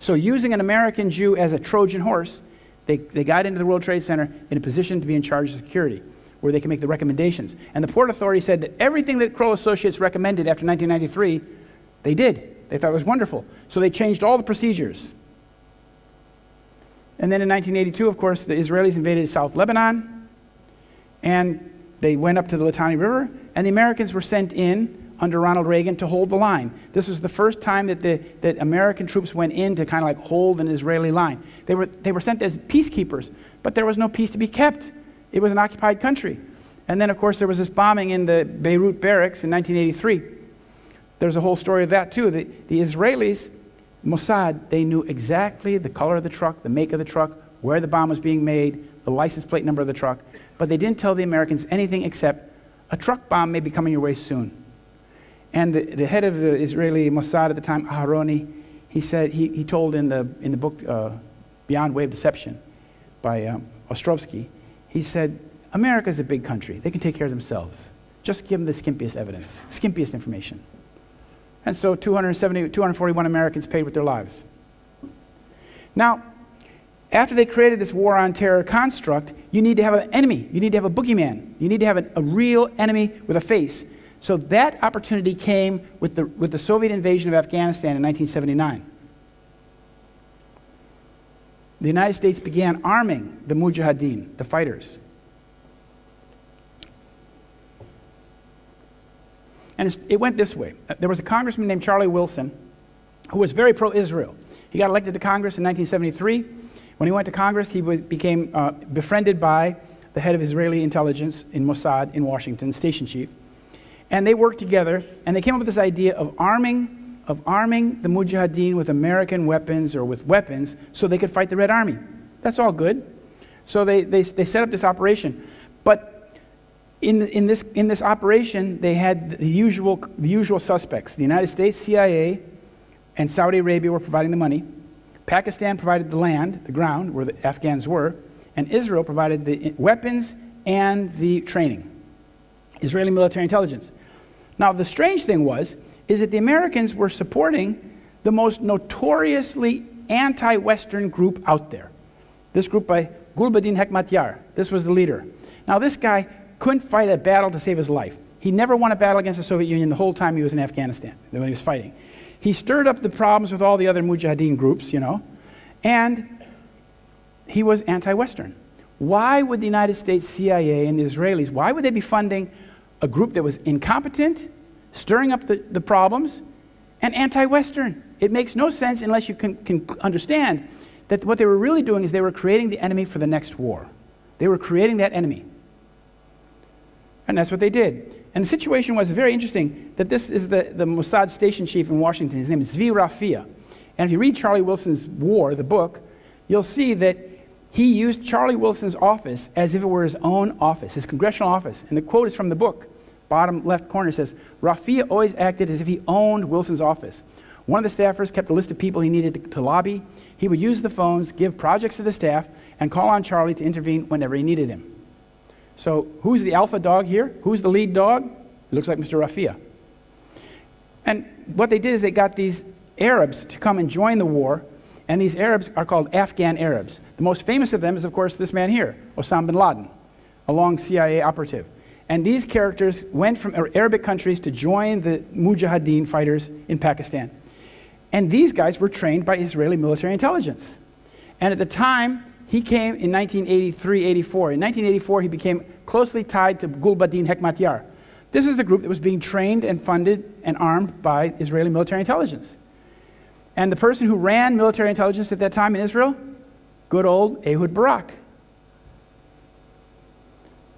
So using an American Jew as a Trojan horse, they got into the World Trade Center in a position to be in charge of security, where they can make the recommendations. And the Port Authority said that everything that Kroll Associates recommended after 1993, they did. They thought it was wonderful. So they changed all the procedures. And then in 1982, of course, the Israelis invaded South Lebanon, and they went up to the Litani River, and the Americans were sent in under Ronald Reagan to hold the line. This was the first time that American troops went in to kind of like hold an Israeli line. They were sent as peacekeepers, but there was no peace to be kept. It was an occupied country. And then, of course, there was this bombing in the Beirut barracks in 1983. There's a whole story of that, too. The Israelis, Mossad, they knew exactly the color of the truck, the make of the truck, where the bomb was being made, the license plate number of the truck, but they didn't tell the Americans anything except a truck bomb may be coming your way soon. And the head of the Israeli Mossad at the time, Aharoni, he said, he told in the book Beyond Way of Deception by Ostrovsky, he said, America's a big country. They can take care of themselves. Just give them the skimpiest evidence, skimpiest information. And so 241 Americans paid with their lives. Now, after they created this war on terror construct, you need to have an enemy. You need to have a boogeyman. You need to have a real enemy with a face. So that opportunity came with the Soviet invasion of Afghanistan in 1979. The United States began arming the Mujahideen, the fighters. And it went this way. There was a congressman named Charlie Wilson who was very pro-Israel. He got elected to Congress in 1973. When he went to Congress, he became befriended by the head of Israeli intelligence in Mossad in Washington, station chief. And they worked together, and they came up with this idea of arming the Mujahideen with American weapons or with weapons so they could fight the Red Army. That's all good. So they set up this operation. But in this operation, they had the usual suspects. The United States, CIA, and Saudi Arabia were providing the money. Pakistan provided the land, the ground, where the Afghans were. And Israel provided the weapons and the training. Israeli military intelligence. Now, the strange thing is that the Americans were supporting the most notoriously anti-Western group out there. This group by Gulbuddin Hekmatyar. This was the leader. Now, this guy couldn't fight a battle to save his life. He never won a battle against the Soviet Union the whole time he was in Afghanistan, when he was fighting. He stirred up the problems with all the other Mujahideen groups, and he was anti-Western. Why would the United States CIA and the Israelis, why would they be funding a group that was incompetent, stirring up the problems, and anti-Western? It makes no sense unless you can understand that what they were really doing is they were creating the enemy for the next war. They were creating that enemy. And that's what they did. And the situation was very interesting, that this is the Mossad station chief in Washington. His name is Zvi Rafia. And if you read Charlie Wilson's War, the book, you'll see that he used Charlie Wilson's office as if it were his own office, his congressional office. And the quote is from the book. bottom left corner says, Rafia always acted as if he owned Wilson's office. One of the staffers kept a list of people he needed to lobby. He would use the phones, give projects to the staff, and call on Charlie to intervene whenever he needed him. So who's the alpha dog here? Who's the lead dog? It looks like Mr. Rafia. And what they did is they got these Arabs to come and join the war, and these Arabs are called Afghan Arabs. The most famous of them is, of course, this man here, Osama bin Laden, a long CIA operative. And these characters went from Arabic countries to join the Mujahideen fighters in Pakistan. And these guys were trained by Israeli military intelligence. And at the time, he came in 1983-84. In 1984, he became closely tied to Gulbuddin Hekmatyar. This is the group that was being trained and funded and armed by Israeli military intelligence. And the person who ran military intelligence at that time in Israel, good old Ehud Barak.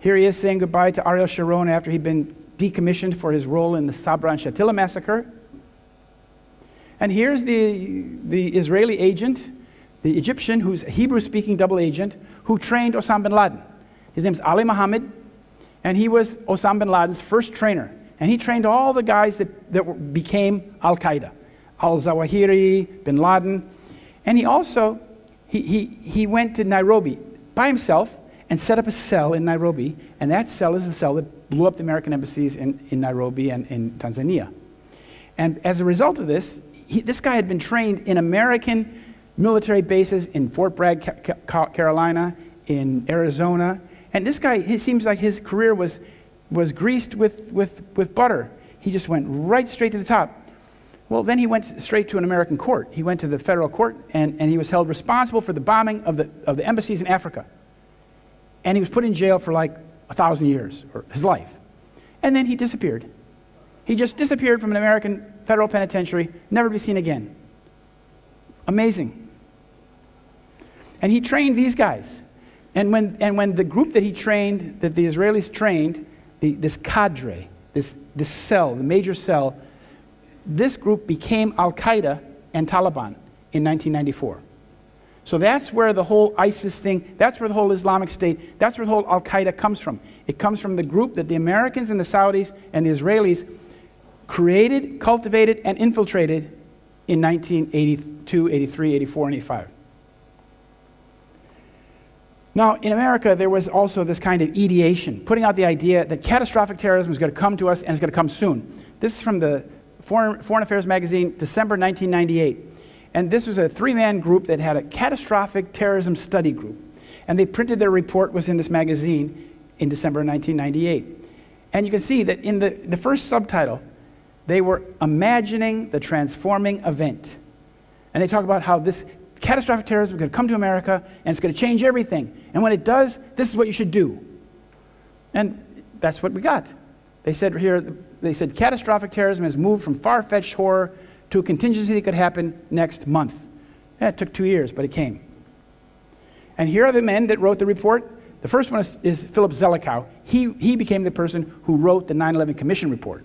Here he is saying goodbye to Ariel Sharon after he'd been decommissioned for his role in the Sabra and Shatila massacre. And here's the Israeli agent, the Egyptian, who's a Hebrew-speaking double agent, who trained Osama bin Laden. His name's Ali Mohammed, and he was Osama bin Laden's first trainer. And he trained all the guys that became Al-Qaeda. Al-Zawahiri, bin Laden. And he also, he went to Nairobi by himself and set up a cell in Nairobi. And that cell is the cell that blew up the American embassies in Nairobi and in Tanzania. And as a result of this, this guy had been trained in American military bases in Fort Bragg, Carolina, in Arizona. And this guy, it seems like his career was greased with butter. He just went right straight to the top. Well, then he went straight to an American court. He went to the federal court, and he was held responsible for the bombing of the embassies in Africa. And he was put in jail for like 1,000 years, or his life. And then he disappeared. He just disappeared from an American federal penitentiary, never to be seen again. Amazing. And he trained these guys. And when the group that he trained, that the Israelis trained, this cadre, this cell, the major cell, this group became Al-Qaeda and Taliban in 1994. So that's where the whole ISIS thing, that's where the whole Islamic State, that's where the whole Al-Qaeda comes from. It comes from the group that the Americans and the Saudis and the Israelis created, cultivated, and infiltrated in 1982, 83, 84, and 85. Now, in America, there was also this kind of ideation, putting out the idea that catastrophic terrorism is going to come to us, and it's going to come soon. This is from the Foreign Affairs magazine, December 1998. And this was a three-man group that had a catastrophic terrorism study group. And they printed their report, was in this magazine in December 1998. And you can see that in the first subtitle, they were imagining the transforming event. And they talk about how this catastrophic terrorism is going to come to America, and it's going to change everything. And when it does, this is what you should do. And that's what we got. They said here, they said catastrophic terrorism has moved from far-fetched horror to a contingency that could happen next month. Yeah, it took 2 years, but it came. And here are the men that wrote the report. The first one is Philip Zelikow. He became the person who wrote the 9/11 Commission report.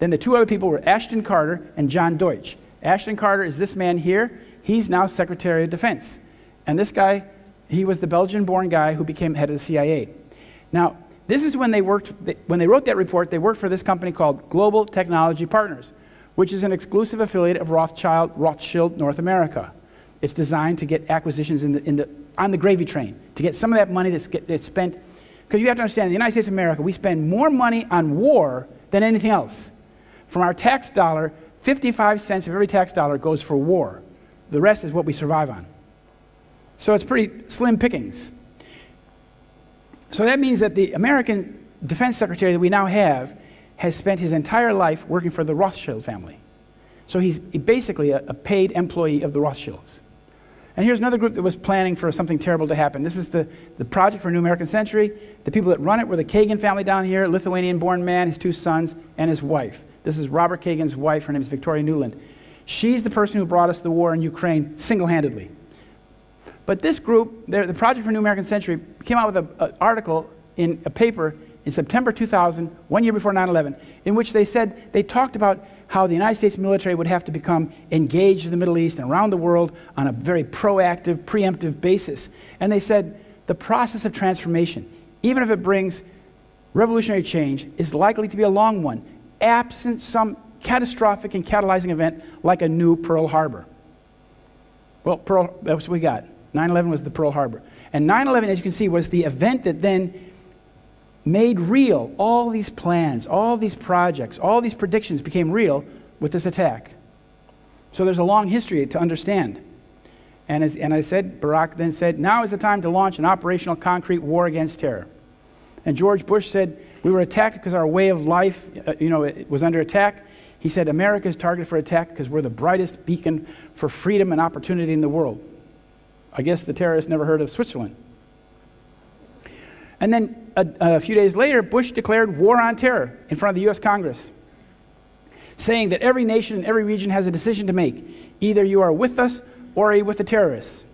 Then the two other people were Ashton Carter and John Deutsch. Ashton Carter is this man here. He's now Secretary of Defense. And this guy, he was the Belgian-born guy who became head of the CIA. Now, this is when they wrote that report, they worked for this company called Global Technology Partners, which is an exclusive affiliate of Rothschild North America. It's designed to get acquisitions on the gravy train, to get some of that money that's spent. Because you have to understand, in the United States of America, we spend more money on war than anything else. From our tax dollar, 55 cents of every tax dollar goes for war. The rest is what we survive on. So it's pretty slim pickings. So that means that the American Defense Secretary that we now have has spent his entire life working for the Rothschild family. So he's basically a paid employee of the Rothschilds. And here's another group that was planning for something terrible to happen. This is the Project for a New American Century. The people that run it were the Kagan family down here, Lithuanian-born man, his two sons, and his wife. This is Robert Kagan's wife. Her name is Victoria Nuland. She's the person who brought us the war in Ukraine single-handedly. But this group, the Project for a New American Century, came out with an article in a paper in September 2000, 1 year before 9/11, in which they talked about how the United States military would have to become engaged in the Middle East and around the world on a very proactive, preemptive basis. And they said the process of transformation, even if it brings revolutionary change is likely to be a long one, absent some catastrophic and catalyzing event like a new Pearl Harbor. Well, that's what we got. 9/11 was the Pearl Harbor. And 9/11, as you can see, was the event that then made real all these plans, all these projects, all these predictions became real with this attack. So there's a long history to understand. And I said, Barack then said, now is the time to launch an operational concrete war against terror. And George Bush said, we were attacked because our way of life, it was under attack. He said, America is targeted for attack because we're the brightest beacon for freedom and opportunity in the world. I guess the terrorists never heard of Switzerland. And then a few days later, Bush declared war on terror in front of the U.S. Congress, saying that every nation and every region has a decision to make. Either you are with us or are you with the terrorists?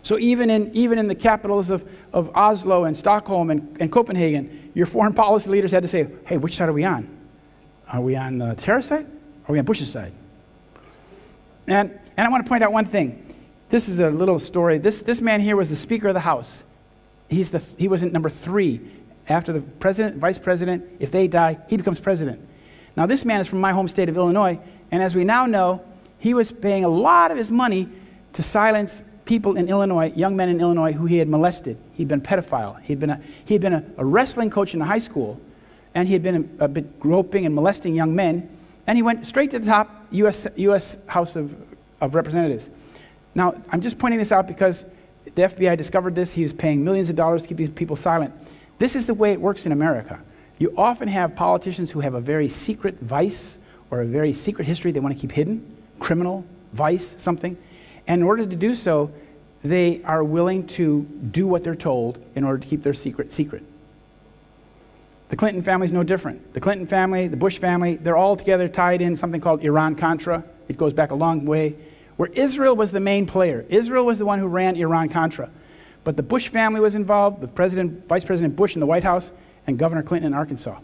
So even in the capitals of Oslo and Stockholm and Copenhagen, your foreign policy leaders had to say, hey, which side are we on? Are we on the terrorist side? Or are we on Bush's side? And I want to point out one thing. This is a little story. This man here was the Speaker of the House. He was in number 3. After the president, vice president, if they die, he becomes president. Now this man is from my home state of Illinois, and as we now know, he was paying a lot of his money to silence people in Illinois, young men in Illinois who he had molested. He'd been a pedophile. He'd been a wrestling coach in a high school, and he had been a bit groping and molesting young men, and he went straight to the top U.S. House of Representatives. Now, I'm just pointing this out because the FBI discovered this. He was paying millions of dollars to keep these people silent. This is the way it works in America. You often have politicians who have a very secret vice or a very secret history they want to keep hidden, criminal, vice, something. And in order to do so, they are willing to do what they're told in order to keep their secret secret. The Clinton family is no different. The Clinton family, the Bush family, they're all together tied in something called Iran-Contra. It goes back a long way, where Israel was the main player. Israel was the one who ran Iran-Contra. But the Bush family was involved, with Vice President Bush in the White House, and Governor Clinton in Arkansas.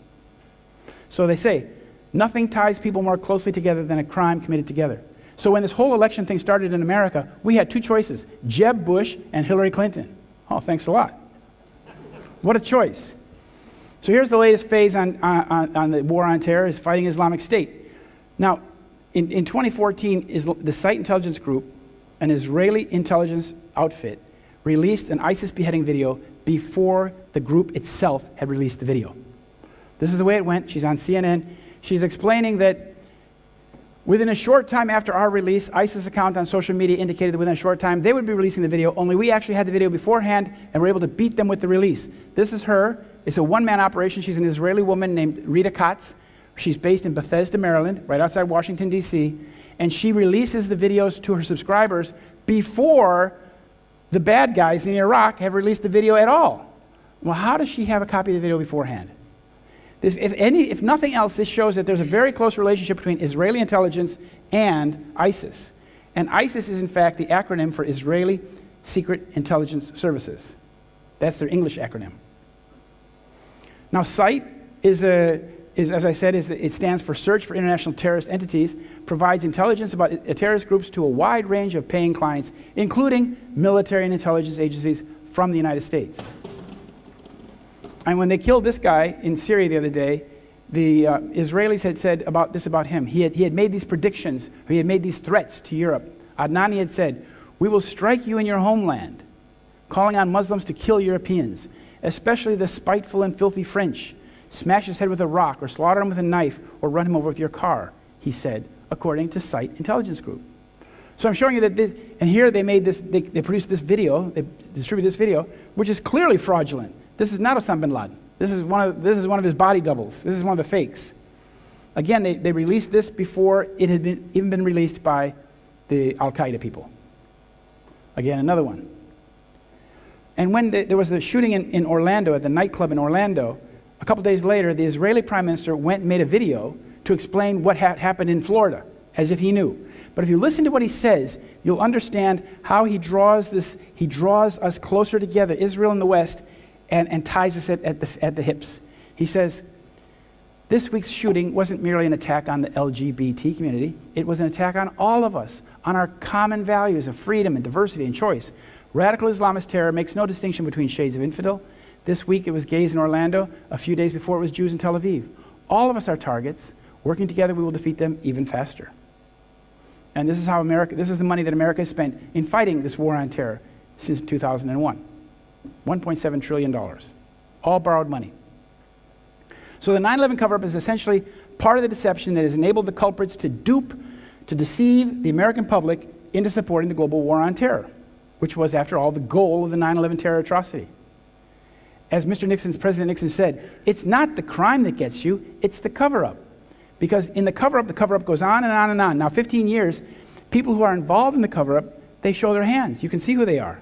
So they say, nothing ties people more closely together than a crime committed together. So when this whole election thing started in America, we had two choices, Jeb Bush and Hillary Clinton. Oh, thanks a lot. What a choice. So here's the latest phase on the war on terror, is fighting Islamic State. Now, in 2014, the Site Intelligence Group, an Israeli intelligence outfit, released an ISIS beheading video before the group itself had released the video. This is the way it went. She's on CNN. She's explaining that within a short time after our release, ISIS account on social media indicated that within a short time they would be releasing the video, only we actually had the video beforehand and were able to beat them with the release. This is her. It's a one-man operation. She's an Israeli woman named Rita Katz. She's based in Bethesda, Maryland, right outside Washington, D.C., and she releases the videos to her subscribers before the bad guys in Iraq have released the video at all. Well, how does she have a copy of the video beforehand? If nothing else, this shows that there's a very close relationship between Israeli intelligence and ISIS. And ISIS is, in fact, the acronym for Israeli Secret Intelligence Services. That's their English acronym. Now, SITE is, as I said, it stands for Search for International Terrorist Entities, provides intelligence about terrorist groups to a wide range of paying clients, including military and intelligence agencies from the United States. And when they killed this guy in Syria the other day, the Israelis had said about him. He had made these predictions, or he had made these threats to Europe. Adnani had said, "We will strike you in your homeland," calling on Muslims to kill Europeans, especially the spiteful and filthy French. Smash his head with a rock, or slaughter him with a knife, or run him over with your car, he said, according to SITE Intelligence Group. So I'm showing you that this, and here they made this, they produced this video, they distributed this video, which is clearly fraudulent. This is not Osama bin Laden. This is one of his body doubles. This is one of the fakes. Again, they released this before it had even been released by the Al-Qaeda people. Again, another one. And when there was the shooting in Orlando, at the nightclub in Orlando, a couple days later, the Israeli Prime Minister went and made a video to explain what had happened in Florida, as if he knew. But if you listen to what he says, you'll understand how he draws us closer together, Israel and the West, and ties us at the hips. He says, this week's shooting wasn't merely an attack on the LGBT community. It was an attack on all of us, on our common values of freedom and diversity and choice. Radical Islamist terror makes no distinction between shades of infidel. This week it was gays in Orlando. A few days before it was Jews in Tel Aviv. All of us are targets. Working together, we will defeat them even faster. And this is how this is the money that America has spent in fighting this war on terror since 2001. $1.7 trillion. All borrowed money. So the 9/11 cover-up is essentially part of the deception that has enabled the culprits to dupe, to deceive the American public into supporting the global war on terror, which was, after all, the goal of the 9/11 terror atrocity. As President Nixon said, it's not the crime that gets you, it's the cover-up. Because in the cover-up goes on and on and on. Now, 15 years, people who are involved in the cover-up, they show their hands. You can see who they are.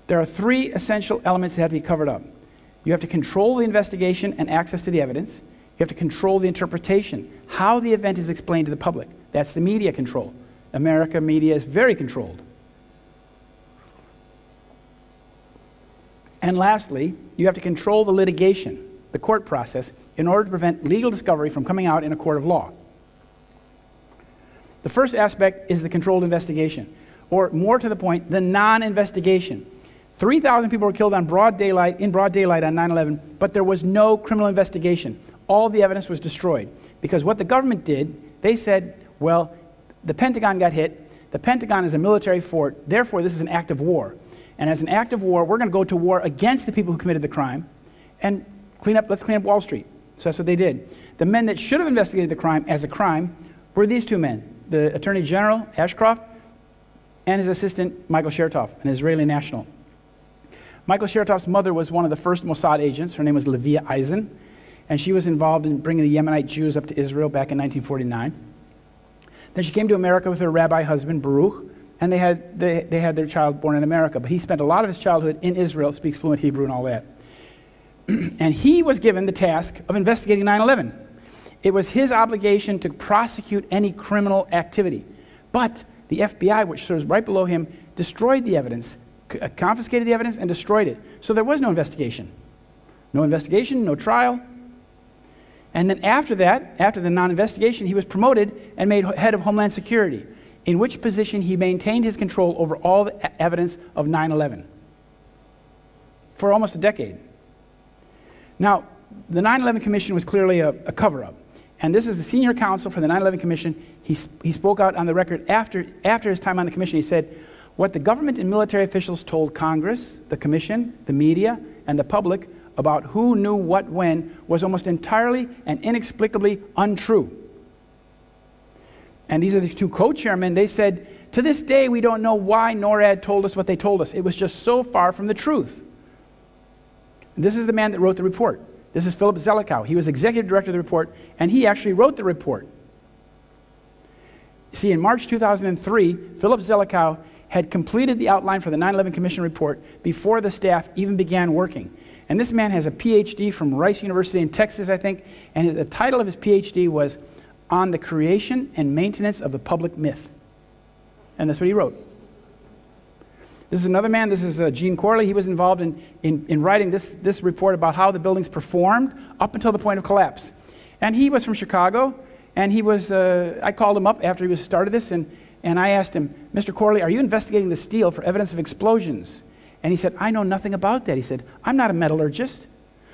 There are three essential elements that have to be covered up. You have to control the investigation and access to the evidence. You have to control the interpretation, how the event is explained to the public. That's the media control. America media is very controlled. And lastly, you have to control the litigation, the court process, in order to prevent legal discovery from coming out in a court of law. The first aspect is the controlled investigation, or more to the point, the non-investigation. 3,000 people were killed in broad daylight on 9/11, but there was no criminal investigation. All the evidence was destroyed. Because what the government did, they said, well, the Pentagon got hit, the Pentagon is a military fort, therefore this is an act of war. And as an act of war, we're going to go to war against the people who committed the crime and let's clean up Wall Street. So that's what they did. The men that should have investigated the crime as a crime were these two men, the Attorney General, Ashcroft, and his assistant, Michael Chertoff, an Israeli national. Michael Chertoff's mother was one of the first Mossad agents. Her name was Levia Eisen, and she was involved in bringing the Yemenite Jews up to Israel back in 1949. Then she came to America with her rabbi husband, Baruch, and they had their child born in America. But he spent a lot of his childhood in Israel, speaks fluent Hebrew and all that. And he was given the task of investigating 9/11. It was his obligation to prosecute any criminal activity. But the FBI, which serves right below him, destroyed the evidence, confiscated the evidence, and destroyed it. So there was no investigation. No investigation, no trial. And then after that, after the non-investigation, he was promoted and made head of Homeland Security, in which position he maintained his control over all the evidence of 9/11 for almost a decade. Now, the 9/11 Commission was clearly a cover-up. And this is the senior counsel for the 9/11 Commission. He spoke out on the record after his time on the commission. He said, what the government and military officials told Congress, the commission, the media, and the public about who knew what when was almost entirely and inexplicably untrue. And these are the two co-chairmen. They said, to this day, we don't know why NORAD told us what they told us. It was just so far from the truth. This is the man that wrote the report. This is Philip Zelikow. He was executive director of the report, and he actually wrote the report. See, in March 2003, Philip Zelikow had completed the outline for the 9/11 Commission report before the staff even began working. And this man has a PhD from Rice University in Texas, I think, and the title of his PhD was On the Creation and Maintenance of the Public Myth. And that's what he wrote. This is another man, this is Gene Corley. He was involved in writing this report about how the buildings performed up until the point of collapse. And he was from Chicago, and he was, I called him up after he started this, and I asked him, Mr. Corley, are you investigating the steel for evidence of explosions? And he said, I know nothing about that. He said, I'm not a metallurgist.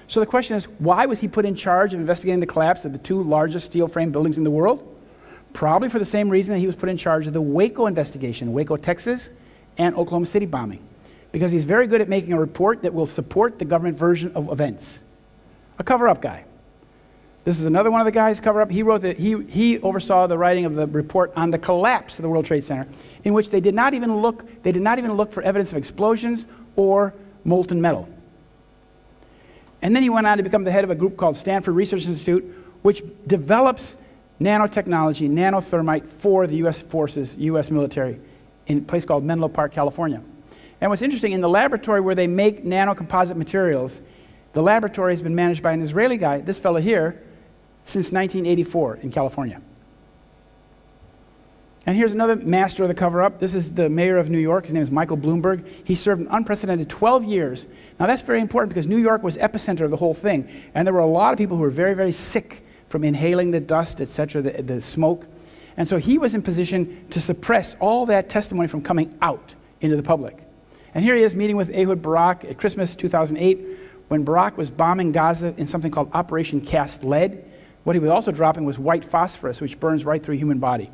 So the question is, why was he put in charge of investigating the collapse of the two largest steel frame buildings in the world? Probably for the same reason that he was put in charge of the Waco investigation, Waco, Texas, and Oklahoma City bombing. Because he's very good at making a report that will support the government version of events. A cover-up guy. This is another one of the guys cover-up. He wrote that he oversaw the writing of the report on the collapse of the World Trade Center, in which they did not even look for evidence of explosions or molten metal. And then he went on to become the head of a group called Stanford Research Institute, which develops nanotechnology, nanothermite for the U.S. forces, U.S. military, in a place called Menlo Park, California. And what's interesting, in the laboratory where they make nanocomposite materials, the laboratory has been managed by an Israeli guy, this fellow here, since 1984 in California. And here's another master of the cover-up. This is the mayor of New York. His name is Michael Bloomberg. He served an unprecedented 12 years. Now that's very important because New York was epicenter of the whole thing. And there were a lot of people who were very, very sick from inhaling the dust, etc., the smoke. And so he was in position to suppress all that testimony from coming out into the public. And here he is meeting with Ehud Barak at Christmas 2008 when Barak was bombing Gaza in something called Operation Cast Lead. What he was also dropping was white phosphorus, which burns right through a human body.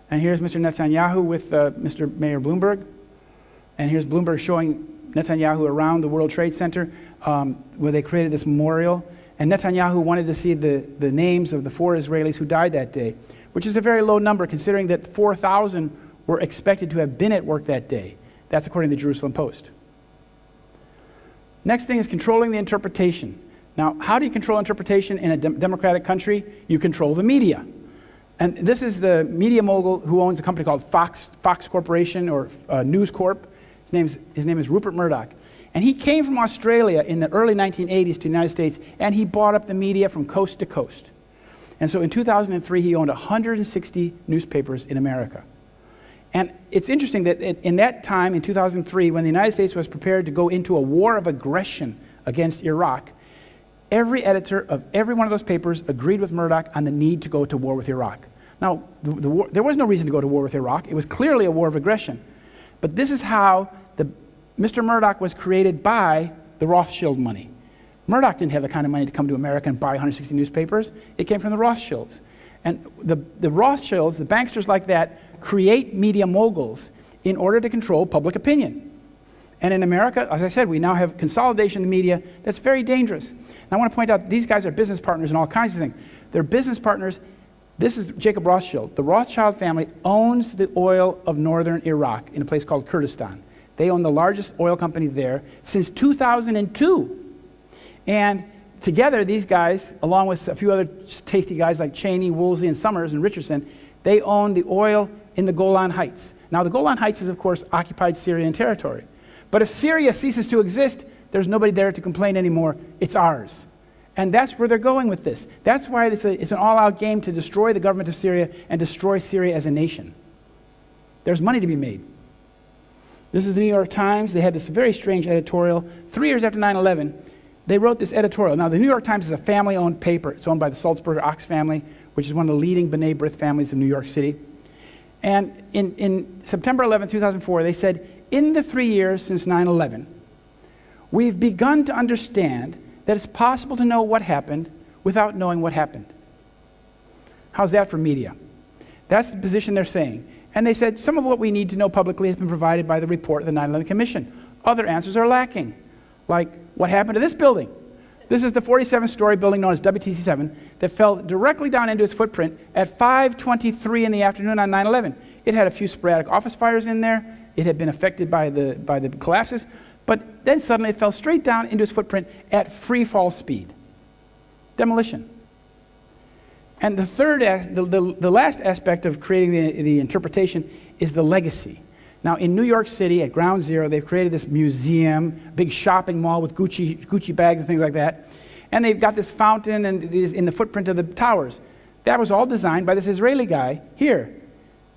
And here's Mr. Netanyahu with Mr. Mayor Bloomberg. And here's Bloomberg showing Netanyahu around the World Trade Center where they created this memorial. And Netanyahu wanted to see the names of the 4 Israelis who died that day, which is a very low number considering that 4,000 were expected to have been at work that day. That's according to the Jerusalem Post. Next thing is controlling the interpretation. Now, how do you control interpretation in a democratic country? You control the media. And this is the media mogul who owns a company called Fox Corporation or News Corp. His name is Rupert Murdoch. And he came from Australia in the early 1980s to the United States, and he bought up the media from coast to coast. And so in 2003, he owned 160 newspapers in America. And it's interesting that in that time, in 2003, when the United States was prepared to go into a war of aggression against Iraq, every editor of every one of those papers agreed with Murdoch on the need to go to war with Iraq. Now, there was no reason to go to war with Iraq. It was clearly a war of aggression. But this is how Mr. Murdoch was created by the Rothschild money. Murdoch didn't have the kind of money to come to America and buy 160 newspapers. It came from the Rothschilds. And the Rothschilds, the banksters like that, create media moguls in order to control public opinion. And in America, as I said, we now have consolidation in the media that's very dangerous. And I want to point out these guys are business partners in all kinds of things. They're business partners. This is Jacob Rothschild. The Rothschild family owns the oil of northern Iraq in a place called Kurdistan. They own the largest oil company there since 2002. And together, these guys, along with a few other tasty guys like Cheney, Woolsey, and Summers, and Richardson, they own the oil in the Golan Heights. Now, the Golan Heights is, of course, occupied Syrian territory. But if Syria ceases to exist, there's nobody there to complain anymore. It's ours. And that's where they're going with this. That's why it's an all-out game to destroy the government of Syria and destroy Syria as a nation. There's money to be made. This is the New York Times. They had this very strange editorial. 3 years after 9/11, they wrote this editorial. Now, the New York Times is a family-owned paper. It's owned by the Sulzberger Ox family, which is one of the leading B'nai B'rith families in New York City. And in September 11, 2004, they said, in the 3 years since 9/11, we've begun to understand that it's possible to know what happened without knowing what happened. How's that for media? That's the position they're saying. And they said, some of what we need to know publicly has been provided by the report of the 9/11 Commission. Other answers are lacking, like what happened to this building. This is the 47-story building known as WTC-7 that fell directly down into its footprint at 5:23 in the afternoon on 9/11. It had a few sporadic office fires in there. It had been affected by the collapses, but then suddenly it fell straight down into its footprint at free fall speed. Demolition. And the third, the last aspect of creating the interpretation is the legacy. Now, in New York City, at Ground Zero, they've created this museum, big shopping mall with Gucci bags and things like that. And they've got this fountain and in the footprint of the towers. That was all designed by this Israeli guy here.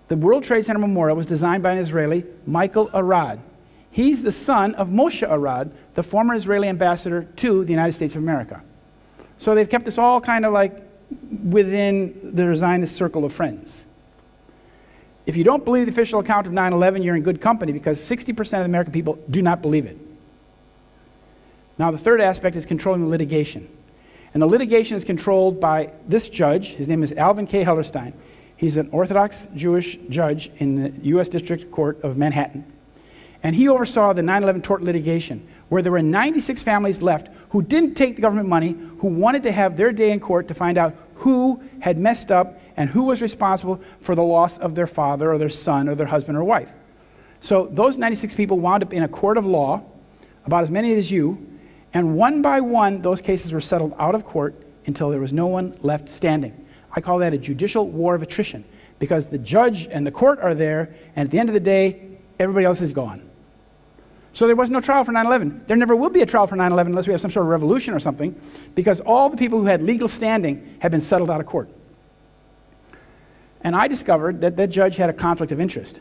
The World Trade Center Memorial was designed by an Israeli, Michael Arad. He's the son of Moshe Arad, the former Israeli ambassador to the United States of America. So they've kept this all kind of like within the Zionist circle of friends. If you don't believe the official account of 9/11, you're in good company because 60% of the American people do not believe it. Now, the third aspect is controlling the litigation. And the litigation is controlled by this judge. His name is Alvin K. Hellerstein. He's an Orthodox Jewish judge in the U.S. District Court of Manhattan. And he oversaw the 9/11 tort litigation, where there were 96 families left who didn't take the government money, who wanted to have their day in court to find out who had messed up and who was responsible for the loss of their father or their son or their husband or wife. So those 96 people wound up in a court of law, about as many as you, and one by one, those cases were settled out of court until there was no one left standing. I call that a judicial war of attrition, because the judge and the court are there, and at the end of the day, everybody else is gone. So there was no trial for 9/11. There never will be a trial for 9/11 unless we have some sort of revolution or something, because all the people who had legal standing have been settled out of court. And I discovered that that judge had a conflict of interest.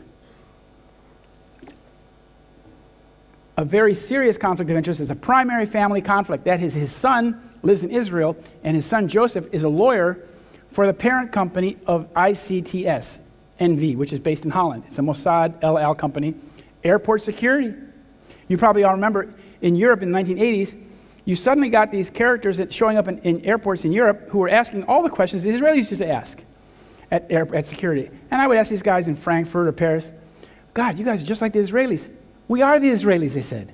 A very serious conflict of interest is a primary family conflict. That is, his son lives in Israel, and his son Joseph is a lawyer for the parent company of ICTS, NV, which is based in Holland. It's a Mossad El Al company. Airport security. You probably all remember in Europe in the 1980s, you suddenly got these characters that showing up in airports in Europe who were asking all the questions the Israelis used to ask at security. And I would ask these guys in Frankfurt or Paris, God, you guys are just like the Israelis. We are the Israelis, they said.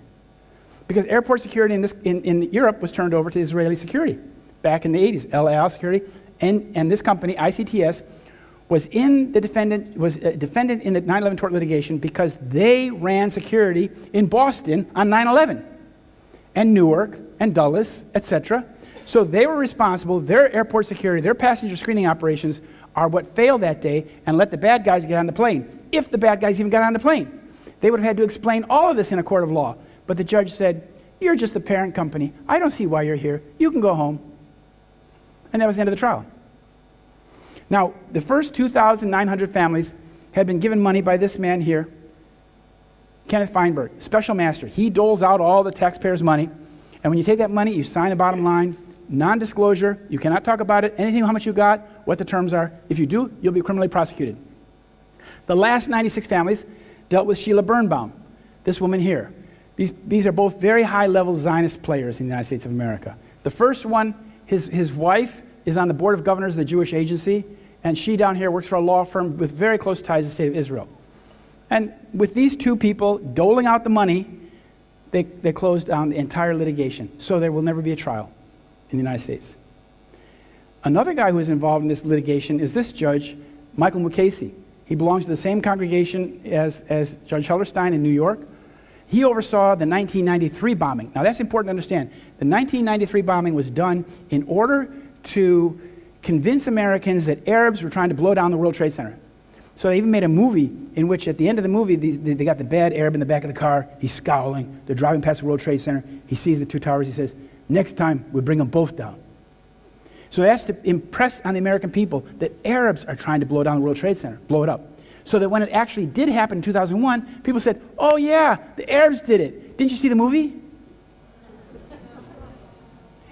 Because airport security in Europe was turned over to Israeli security back in the 80s. El Al Security. And this company, ICTS, was a defendant in the 9/11 tort litigation because they ran security in Boston on 9/11 and Newark and Dulles, etc. So they were responsible. Their airport security, their passenger screening operations are what failed that day and let the bad guys get on the plane. If the bad guys even got on the plane, they would have had to explain all of this in a court of law. But the judge said, you're just the parent company. I don't see why you're here. You can go home. And that was the end of the trial. Now, the first 2,900 families had been given money by this man here, Kenneth Feinberg, special master. He doles out all the taxpayers' money. And when you take that money, you sign a bottom line, non-disclosure. You cannot talk about it, anything, how much you got, what the terms are. If you do, you'll be criminally prosecuted. The last 96 families dealt with Sheila Birnbaum, this woman here. These are both very high-level Zionist players in the United States of America. The first one, his wife is on the board of governors of the Jewish Agency, and she down here works for a law firm with very close ties to the state of Israel. And with these two people doling out the money, they closed down the entire litigation. So there will never be a trial in the United States. Another guy who is involved in this litigation is this judge, Michael Mukasey. He belongs to the same congregation as Judge Hellerstein in New York. He oversaw the 1993 bombing. Now that's important to understand. The 1993 bombing was done in order to convince Americans that Arabs were trying to blow down the World Trade Center. So they even made a movie in which at the end of the movie, they got the bad Arab in the back of the car. He's scowling. They're driving past the World Trade Center. He sees the two towers. He says, next time, we'll bring them both down. So that's to impress on the American people that Arabs are trying to blow down the World Trade Center, blow it up. So that when it actually did happen in 2001, people said, oh yeah, the Arabs did it. Didn't you see the movie?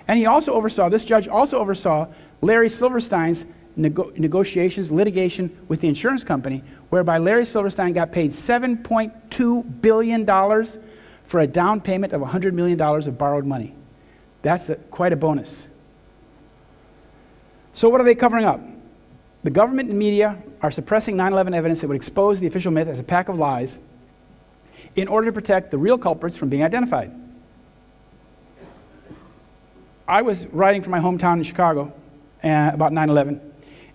And he also oversaw, this judge also oversaw Larry Silverstein's negotiations, litigation with the insurance company, whereby Larry Silverstein got paid $7.2 billion for a down payment of $100 million of borrowed money. That's quite a bonus. So what are they covering up? The government and media are suppressing 9/11 evidence that would expose the official myth as a pack of lies in order to protect the real culprits from being identified. I was writing for my hometown in Chicago about 9/11,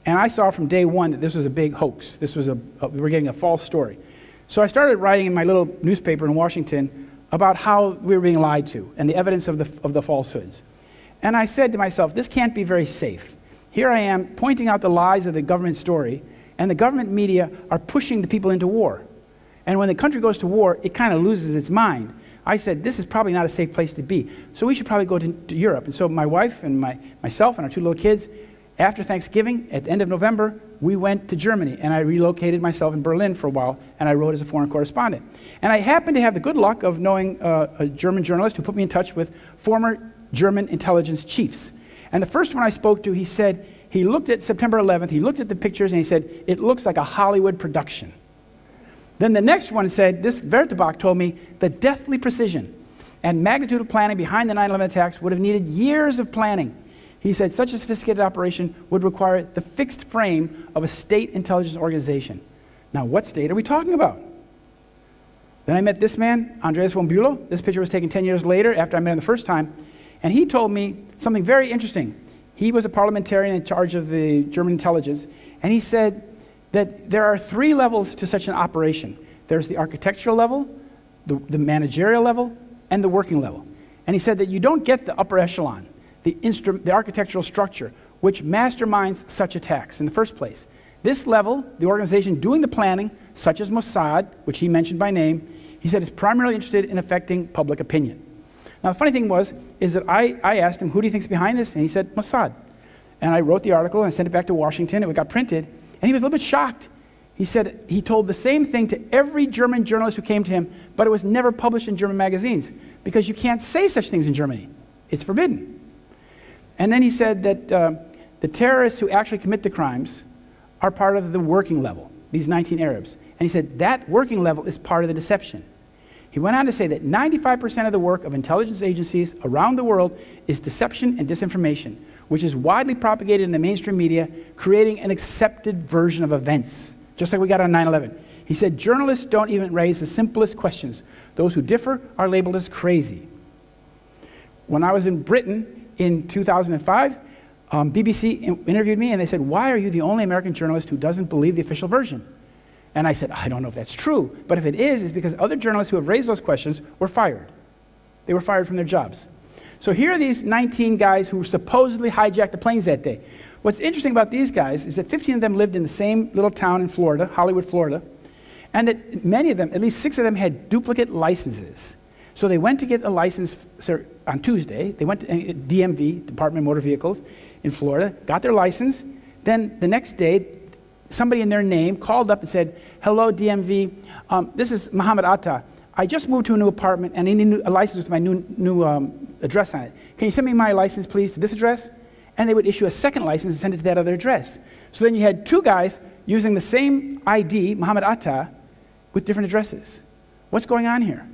and I saw from day one that this was a big hoax. This was we were getting a false story. So I started writing in my little newspaper in Washington about how we were being lied to and the evidence of the falsehoods. And I said to myself, this can't be very safe. Here I am pointing out the lies of the government story, and the government media are pushing the people into war. And when the country goes to war, it kind of loses its mind. I said, this is probably not a safe place to be. So we should probably go to Europe. And so my wife and myself and our two little kids, after Thanksgiving, at the end of November, we went to Germany. And I relocated myself in Berlin for a while, and I wrote as a foreign correspondent. And I happened to have the good luck of knowing a German journalist who put me in touch with former German intelligence chiefs. And the first one I spoke to, he said, he looked at September 11th, he looked at the pictures, and he said, it looks like a Hollywood production. Then the next one said, this Wertebach told me, the deathly precision and magnitude of planning behind the 9/11 attacks would have needed years of planning. He said, such a sophisticated operation would require the fixed frame of a state intelligence organization. Now, what state are we talking about? Then I met this man, Andreas von Bülow. This picture was taken 10 years later after I met him the first time. And he told me something very interesting. He was a parliamentarian in charge of the German intelligence, and he said that there are 3 levels to such an operation. There's the architectural level, the managerial level, and the working level. And he said that you don't get the upper echelon, the architectural structure, which masterminds such attacks in the first place. This level, the organization doing the planning, such as Mossad, which he mentioned by name, he said is primarily interested in affecting public opinion. Now, the funny thing is that I asked him, who do you think is behind this? And he said, Mossad. And I wrote the article and I sent it back to Washington. It got printed. And he was a little bit shocked. He said he told the same thing to every German journalist who came to him, but it was never published in German magazines because you can't say such things in Germany. It's forbidden. And then he said that the terrorists who actually commit the crimes are part of the working level, these 19 Arabs. And he said that working level is part of the deception. He went on to say that 95% of the work of intelligence agencies around the world is deception and disinformation, which is widely propagated in the mainstream media, creating an accepted version of events, just like we got on 9/11. He said, journalists don't even raise the simplest questions. Those who differ are labeled as crazy. When I was in Britain in 2005, BBC interviewed me and they said, why are you the only American journalist who doesn't believe the official version? And I said, I don't know if that's true, but if it is, it's because other journalists who have raised those questions were fired. They were fired from their jobs. So here are these 19 guys who supposedly hijacked the planes that day. What's interesting about these guys is that 15 of them lived in the same little town in Florida, Hollywood, Florida, and that many of them, at least 6 of them, had duplicate licenses. So they went to get a license on Tuesday. They went to DMV, Department of Motor Vehicles, in Florida, got their license. Then the next day, somebody in their name called up and said, hello, DMV, this is Muhammad Atta. I just moved to a new apartment and I need a license with my new address on it. Can you send me my license, please, to this address? And they would issue a second license and send it to that other address. So then you had 2 guys using the same ID, Muhammad Atta, with different addresses. What's going on here?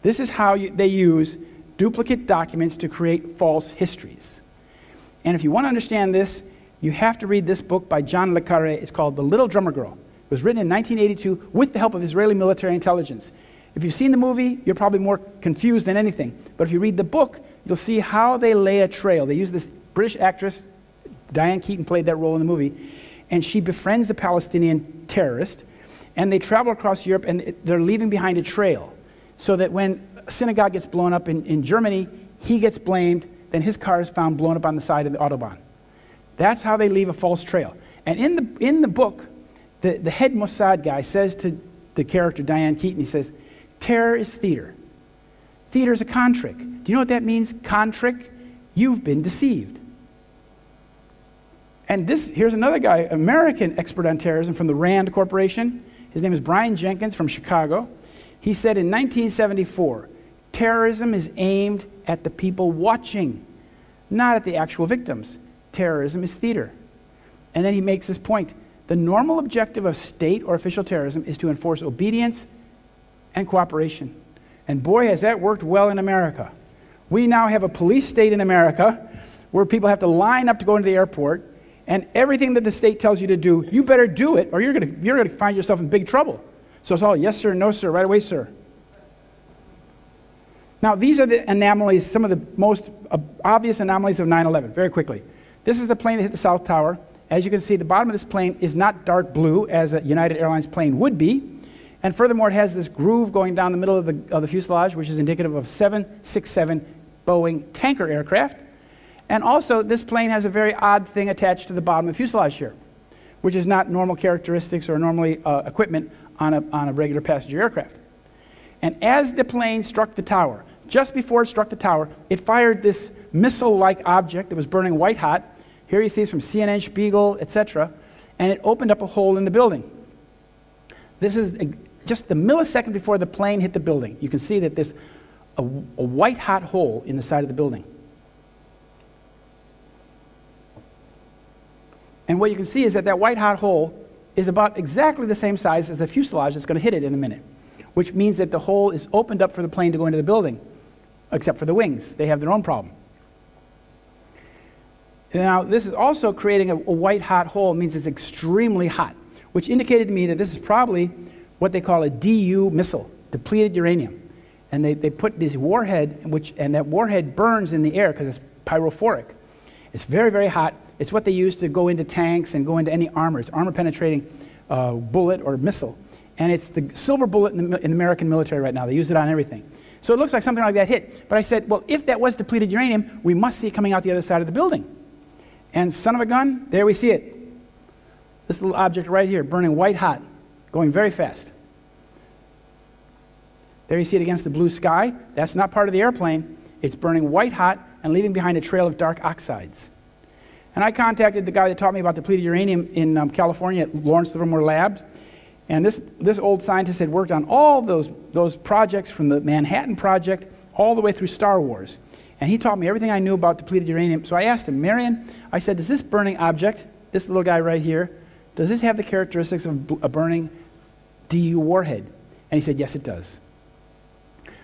This is how they use duplicate documents to create false histories. And if you want to understand this, you have to read this book by John le Carré. It's called The Little Drummer Girl. It was written in 1982 with the help of Israeli military intelligence. If you've seen the movie, you're probably more confused than anything. But if you read the book, you'll see how they lay a trail. They use this British actress, Diane Keaton played that role in the movie, and she befriends the Palestinian terrorist, and they travel across Europe, and they're leaving behind a trail, so that when a synagogue gets blown up in Germany, he gets blamed, then his car is found blown up on the side of the Autobahn. That's how they leave a false trail. And in the book, the head Mossad guy says to the character Diane Keaton, he says, terror is theater. Theater is a con trick. Do you know what that means, con trick? You've been deceived. And here's another guy, American expert on terrorism from the RAND Corporation. His name is Brian Jenkins from Chicago. He said in 1974, terrorism is aimed at the people watching, not at the actual victims. Terrorism is theater. And then he makes this point. The normal objective of state or official terrorism is to enforce obedience and cooperation. And boy, has that worked well in America. We now have a police state in America where people have to line up to go into the airport, and everything that the state tells you to do, you better do it or you're gonna find yourself in big trouble. So it's all yes sir, no sir, right away sir. Now these are the anomalies, some of the most obvious anomalies of 9/11, very quickly. This is the plane that hit the South Tower. As you can see, the bottom of this plane is not dark blue as a United Airlines plane would be. And furthermore, it has this groove going down the middle of the fuselage, which is indicative of 767 Boeing tanker aircraft. And also, this plane has a very odd thing attached to the bottom of the fuselage here, which is not normal characteristics or normally equipment on a regular passenger aircraft. And as the plane struck the tower, just before it struck the tower, it fired this missile-like object that was burning white hot. Here you see it's from CNN, Spiegel, etc. And it opened up a hole in the building. This is just the millisecond before the plane hit the building. You can see that there's a white-hot hole in the side of the building. And what you can see is that that white-hot hole is about exactly the same size as the fuselage that's going to hit it in a minute, which means that the hole is opened up for the plane to go into the building, except for the wings. They have their own problem. Now, this is also creating a white-hot hole. It means it's extremely hot, which indicated to me that this is probably what they call a DU missile, depleted uranium. And they put this warhead, and that warhead burns in the air because it's pyrophoric. It's very, very hot. It's what they use to go into tanks and go into any armor. It's armor-penetrating bullet or missile. And it's the silver bullet in the American military right now. They use it on everything. So it looks like something like that hit. But I said, well, if that was depleted uranium, we must see it coming out the other side of the building. And son of a gun, there we see it. This little object right here, burning white hot, going very fast. There you see it against the blue sky. That's not part of the airplane. It's burning white hot and leaving behind a trail of dark oxides. And I contacted the guy that taught me about depleted uranium in California at Lawrence Livermore Labs. And this old scientist had worked on all those projects from the Manhattan Project all the way through Star Wars. And he taught me everything I knew about depleted uranium. So I asked him, Marion, I said, does this burning object, this little guy right here, does this have the characteristics of a burning DU warhead? And he said, yes, it does.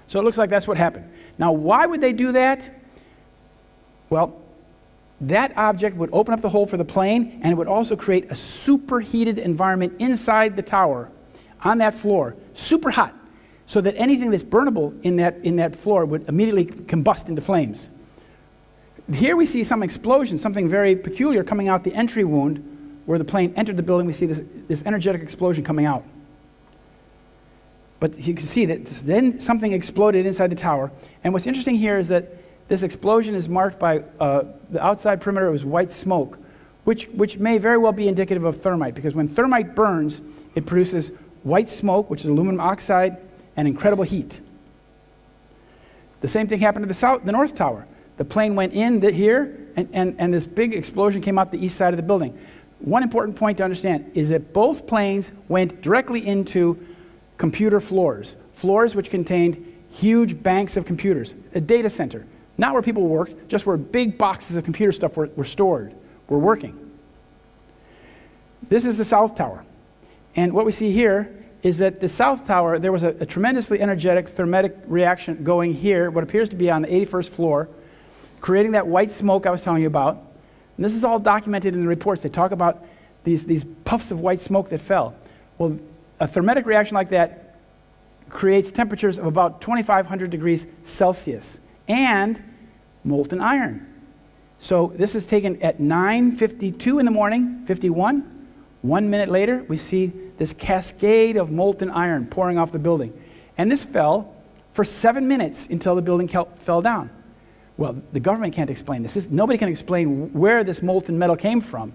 So it looks like that's what happened. Now, why would they do that? Well, that object would open up the hole for the plane, and it would also create a superheated environment inside the tower on that floor, super hot, so that anything that's burnable in that floor would immediately combust into flames. Here we see some explosion, something very peculiar coming out the entry wound where the plane entered the building. We see this energetic explosion coming out. But you can see that then something exploded inside the tower. And what's interesting here is that this explosion is marked by the outside perimeter was white smoke, which may very well be indicative of thermite, because when thermite burns, it produces white smoke, which is aluminum oxide, and incredible heat. The same thing happened to the north tower. The plane went in here, and this big explosion came out the east side of the building. One important point to understand is that both planes went directly into computer floors which contained huge banks of computers, a data center. Not where people worked, just where big boxes of computer stuff were stored, were working. This is the south tower. And what we see here is that the south tower, there was a tremendously energetic thermetic reaction going here, what appears to be on the 81st floor, creating that white smoke I was telling you about. And this is all documented in the reports. They talk about these puffs of white smoke that fell. Well, a thermetic reaction like that creates temperatures of about 2,500 degrees Celsius and molten iron. So this is taken at 9:52 in the morning, 51. 1 minute later, we see this cascade of molten iron pouring off the building. And this fell for 7 minutes until the building fell down. Well, the government can't explain this. Nobody can explain where this molten metal came from.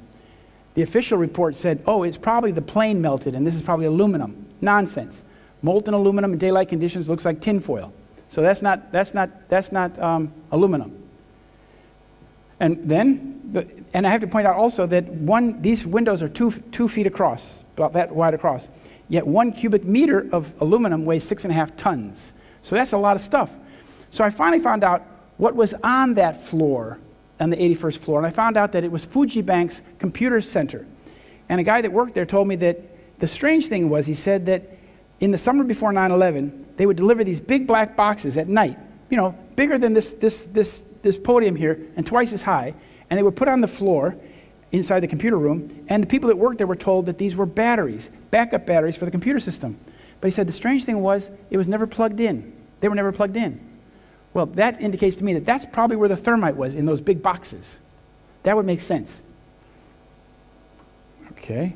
The official report said, oh, it's probably the plane melted, and this is probably aluminum. Nonsense. Molten aluminum in daylight conditions looks like tinfoil. So that's not aluminum. And then, and I have to point out also that these windows are 2 feet across, about that wide across. Yet 1 cubic meter of aluminum weighs 6.5 tons. So that's a lot of stuff. So I finally found out what was on that floor, on the 81st floor, and I found out that it was Fuji Bank's computer center. And a guy that worked there told me that the strange thing was, he said that in the summer before 9/11, they would deliver these big black boxes at night, you know, bigger than this podium here and twice as high, and they were put on the floor inside the computer room, and the people that worked there were told that these were batteries, backup batteries for the computer system. But he said the strange thing was it was never plugged in. They were never plugged in. Well, that indicates to me that that's probably where the thermite was, in those big boxes. That would make sense. Okay.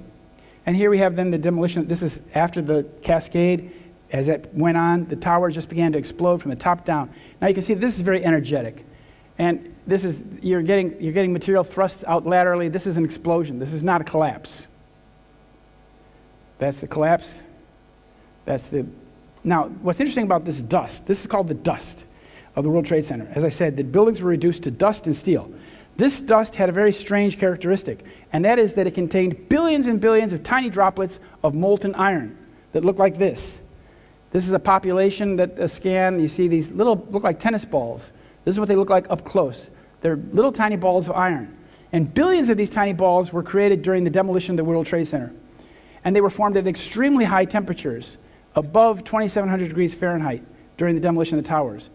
And here we have then the demolition. This is after the cascade. As that went on, the towers just began to explode from the top down. Now you can see this is very energetic. And this is, you're getting material thrust out laterally. This is an explosion. This is not a collapse. That's the collapse. Now, what's interesting about this dust, this is called the dust of the World Trade Center. As I said, the buildings were reduced to dust and steel. This dust had a very strange characteristic, and that is that it contained billions and billions of tiny droplets of molten iron that look like this. This is a population that a scan, you see these little, look like tennis balls. This is what they look like up close. They're little tiny balls of iron. And billions of these tiny balls were created during the demolition of the World Trade Center. And they were formed at extremely high temperatures, above 2,700 degrees Fahrenheit, during the demolition of the towers.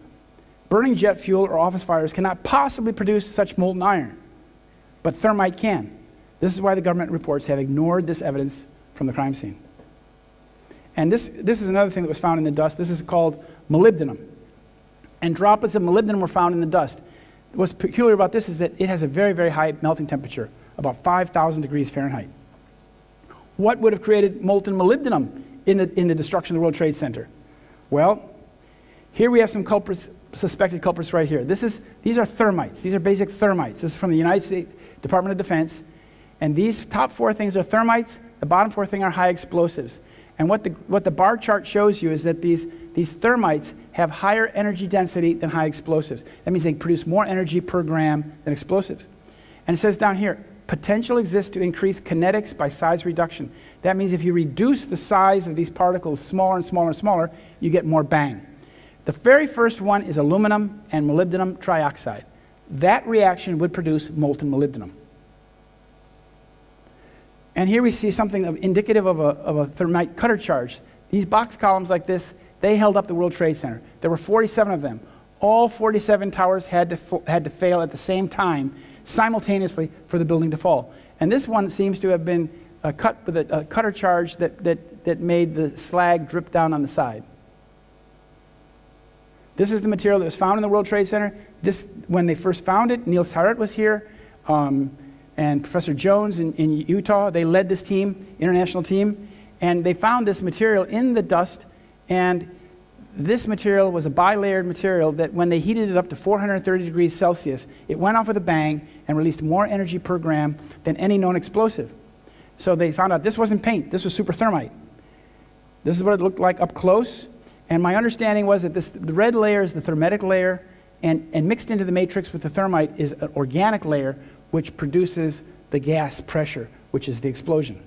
Burning jet fuel or office fires cannot possibly produce such molten iron, but thermite can. This is why the government reports have ignored this evidence from the crime scene. And this is another thing that was found in the dust. This is called molybdenum. And droplets of molybdenum were found in the dust. What's peculiar about this is that it has a very, very high melting temperature, about 5,000 degrees Fahrenheit. What would have created molten molybdenum in the destruction of the World Trade Center? Well, here we have some culprits, suspected culprits right here. These are thermites. These are basic thermites. This is from the United States Department of Defense. And these top 4 things are thermites. The bottom 4 things are high explosives. And what the bar chart shows you is that these thermites have higher energy density than high explosives. That means they produce more energy per gram than explosives. And it says down here, potential exists to increase kinetics by size reduction. That means if you reduce the size of these particles smaller and smaller and smaller, you get more bang. The very first one is aluminum and molybdenum trioxide. That reaction would produce molten molybdenum. And here we see something indicative of a thermite cutter charge. These box columns like this They held up the World Trade Center. There were 47 of them. All 47 towers had to fail at the same time, simultaneously, for the building to fall. And this one seems to have been cut with a cutter charge that made the slag drip down on the side. This is the material that was found in the World Trade Center. When they first found it, Niels Harrit was here, and Professor Jones in Utah. They led this team, international team, and they found this material in the dust, and this material was a bilayered material that when they heated it up to 430 degrees Celsius, it went off with a bang and released more energy per gram than any known explosive. So they found out this wasn't paint, this was super thermite. This is what it looked like up close, and my understanding was that the red layer is the thermetic layer, and mixed into the matrix with the thermite is an organic layer which produces the gas pressure, which is the explosion.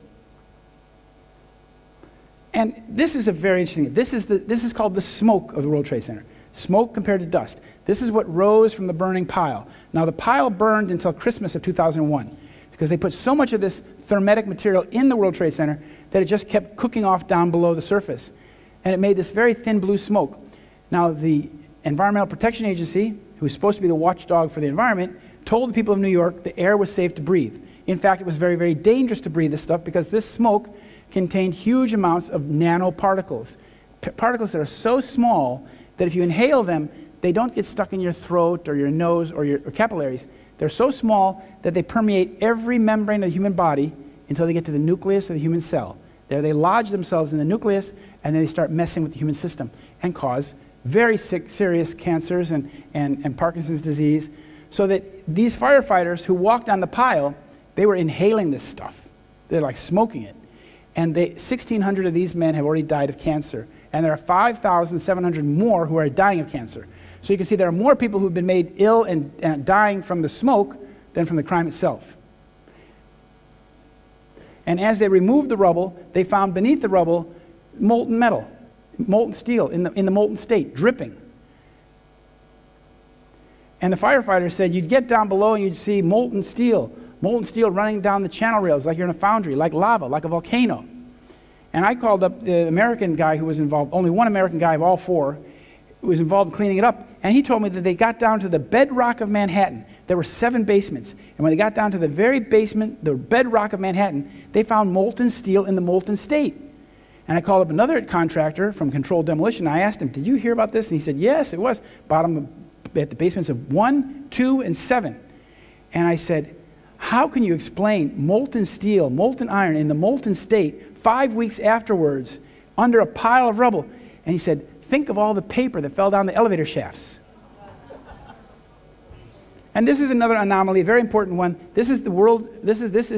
And this is a very interesting, this is called the smoke of the World Trade Center. Smoke compared to dust. This is what rose from the burning pile. Now the pile burned until Christmas of 2001 because they put so much of this thermetic material in the World Trade Center that it just kept cooking off down below the surface. And it made this very thin blue smoke. Now the Environmental Protection Agency, who was supposed to be the watchdog for the environment, told the people of New York the air was safe to breathe. In fact, it was very, very dangerous to breathe this stuff because this smoke contained huge amounts of nanoparticles. Particles that are so small that if you inhale them, they don't get stuck in your throat or your nose or your capillaries. They're so small that they permeate every membrane of the human body until they get to the nucleus of the human cell. There they lodge themselves in the nucleus, and then they start messing with the human system and cause very serious cancers and Parkinson's disease. So that these firefighters who walked on the pile, they were inhaling this stuff. They're like smoking it. And 1,600 of these men have already died of cancer. And there are 5,700 more who are dying of cancer. So you can see there are more people who have been made ill and dying from the smoke than from the crime itself. And as they removed the rubble, they found beneath the rubble molten metal, molten steel in the molten state, dripping. And the firefighters said you'd get down below and you'd see molten steel running down the channel rails like you're in a foundry, like lava, like a volcano. And I called up the American guy who was involved, only one American guy of all four, who was involved in cleaning it up, and he told me that they got down to the bedrock of Manhattan. There were 7 basements, and when they got down to the very basement, the bedrock of Manhattan, they found molten steel in the molten state. And I called up another contractor from Controlled Demolition, and I asked him, did you hear about this? And he said, yes, it was. At the basements of 1, 2, and 7. And I said, how can you explain molten steel, molten iron in the molten state 5 weeks afterwards under a pile of rubble? And he said, think of all the paper that fell down the elevator shafts. And this is another anomaly, a very important one. This is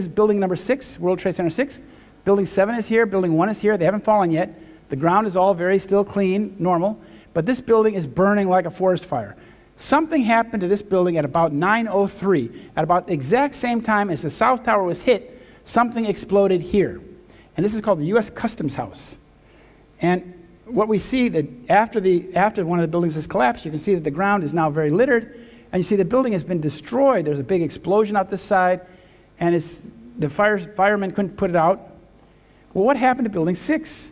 building number 6, World Trade Center 6. Building 7 is here, building 1 is here. They haven't fallen yet. The ground is all very still clean, normal. But this building is burning like a forest fire. Something happened to this building at about 9:03. At about the exact same time as the South Tower was hit, something exploded here. And this is called the U.S. Customs House. And what we see that after one of the buildings has collapsed, you can see that the ground is now very littered, and you see the building has been destroyed. There's a big explosion out this side, and the firemen couldn't put it out. Well, what happened to building 6?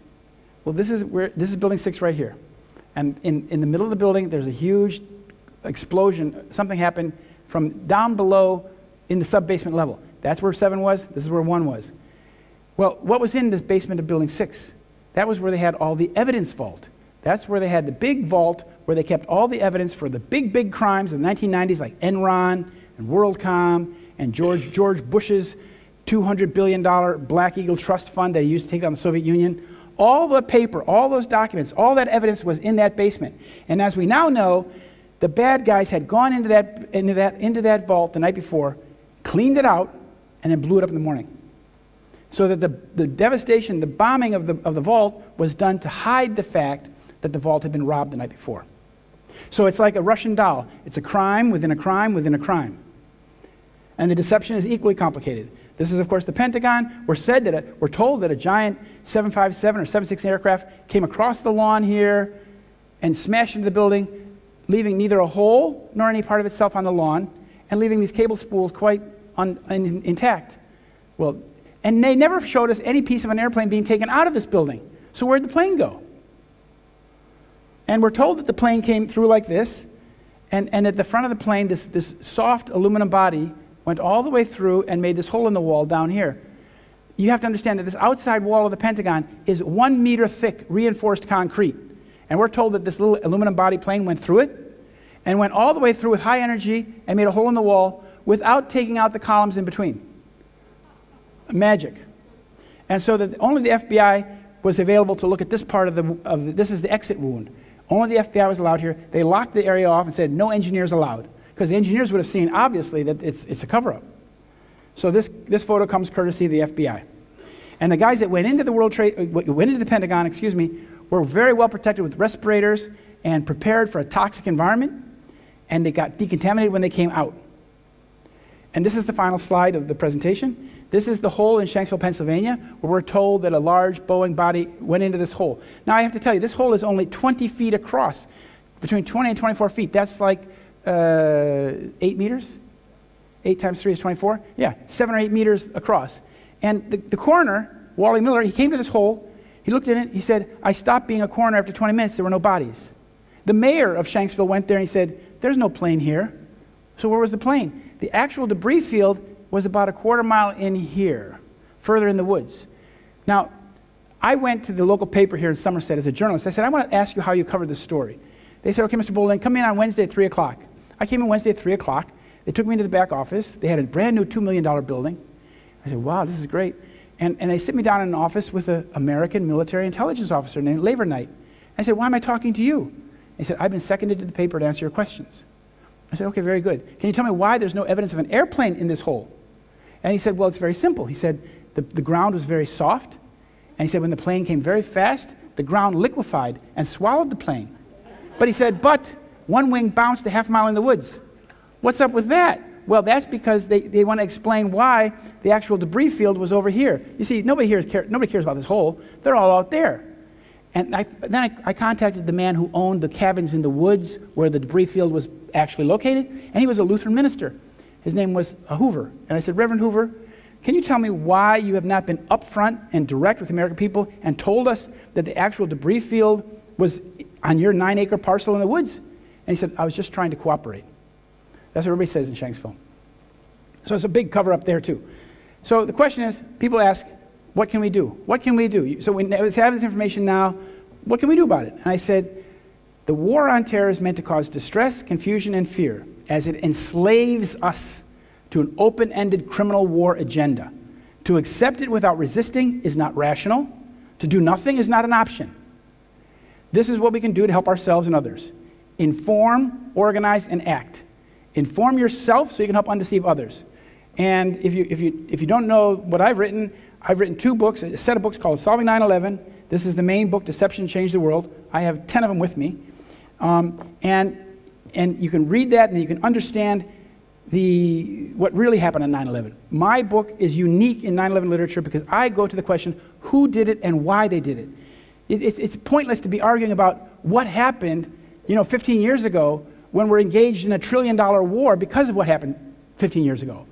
Well, this is building 6 right here. And in the middle of the building, there's a huge explosion. Something happened from down below in the sub-basement level. That's where 7 was. This is where 1 was. Well, what was in this basement of building 6? That was where they had all the evidence vault. That's where they had the big vault where they kept all the evidence for the big crimes of the 1990s like Enron and WorldCom and George Bush's $200 billion Black Eagle Trust Fund that he used to take down the Soviet Union. All the paper, all those documents, all that evidence was in that basement. And as we now know, the bad guys had gone into that vault the night before, cleaned it out, and then blew it up in the morning. So that the devastation, the bombing of the vault was done to hide the fact that the vault had been robbed the night before. So it's like a Russian doll. It's a crime within a crime within a crime. And the deception is equally complicated. This is, of course, the Pentagon. We're told that a giant 757 or 76 aircraft came across the lawn here and smashed into the building, leaving neither a hole nor any part of itself on the lawn, and leaving these cable spools quite intact. Well, and they never showed us any piece of an airplane being taken out of this building. So where'd the plane go? And we're told that the plane came through like this, and at the front of the plane, this soft aluminum body went all the way through and made this hole in the wall down here. You have to understand that this outside wall of the Pentagon is 1 meter thick reinforced concrete. And we're told that this little aluminum body plane went through it and went all the way through with high energy and made a hole in the wall without taking out the columns in between. Magic. And so that only the FBI was available to look at this part of the this is the exit wound. Only the FBI was allowed here. They locked the area off and said no engineers allowed, because the engineers would have seen obviously that it's a cover-up. So this photo comes courtesy of the FBI. And the guys that went into the went into the Pentagon, excuse me, were very well protected with respirators and prepared for a toxic environment, and they got decontaminated when they came out. And this is the final slide of the presentation. This is the hole in Shanksville, Pennsylvania, where we're told that a large Boeing body went into this hole. Now, I have to tell you, this hole is only 20 feet across, between 20 and 24 feet. That's like 8 meters? 8 times 3 is 24? Yeah, 7 or 8 meters across. And the coroner, Wally Miller, he came to this hole, he looked in it, he said, I stopped being a coroner after 20 minutes, there were no bodies. The mayor of Shanksville went there and he said, there's no plane here. So where was the plane? The actual debris field was about a quarter mile in here, further in the woods. Now, I went to the local paper here in Somerset as a journalist. I said, I want to ask you how you covered this story. They said, okay, Mr. Bollyn, come in on Wednesday at 3 o'clock. I came in Wednesday at 3 o'clock. They took me into the back office. They had a brand new $2 million building. I said, wow, this is great. And they sit me down in an office with an American military intelligence officer named Labor Knight. I said, why am I talking to you? He said, I've been seconded to the paper to answer your questions. I said, okay, very good. Can you tell me why there's no evidence of an airplane in this hole? And he said, well, it's very simple. He said, the ground was very soft. And he said, when the plane came very fast, the ground liquefied and swallowed the plane. But he said, but one wing bounced a half mile in the woods. What's up with that? Well, that's because they want to explain why the actual debris field was over here. You see, nobody cares about this hole. They're all out there. And then I contacted the man who owned the cabins in the woods where the debris field was actually located, and he was a Lutheran minister. His name was Hoover. And I said, Reverend Hoover, can you tell me why you have not been upfront and direct with the American people and told us that the actual debris field was on your 9-acre parcel in the woods? And he said, I was just trying to cooperate. That's what everybody says in Shanksville. So it's a big cover-up there, too. So the question is, people ask, what can we do? What can we do? So we have this information now. What can we do about it? And I said, the war on terror is meant to cause distress, confusion, and fear, as it enslaves us to an open-ended criminal war agenda. To accept it without resisting is not rational. To do nothing is not an option. This is what we can do to help ourselves and others. Inform, organize, and act. Inform yourself so you can help undeceive others. And if you don't know what I've written 2 books, a set of books called Solving 9/11. This is the main book, Deception Changed the World. I have 10 of them with me. And you can read that and you can understand what really happened on 9/11. My book is unique in 9/11 literature because I go to the question, who did it and why they did it. It's pointless to be arguing about what happened 15 years ago when we're engaged in a $1 trillion war because of what happened 15 years ago.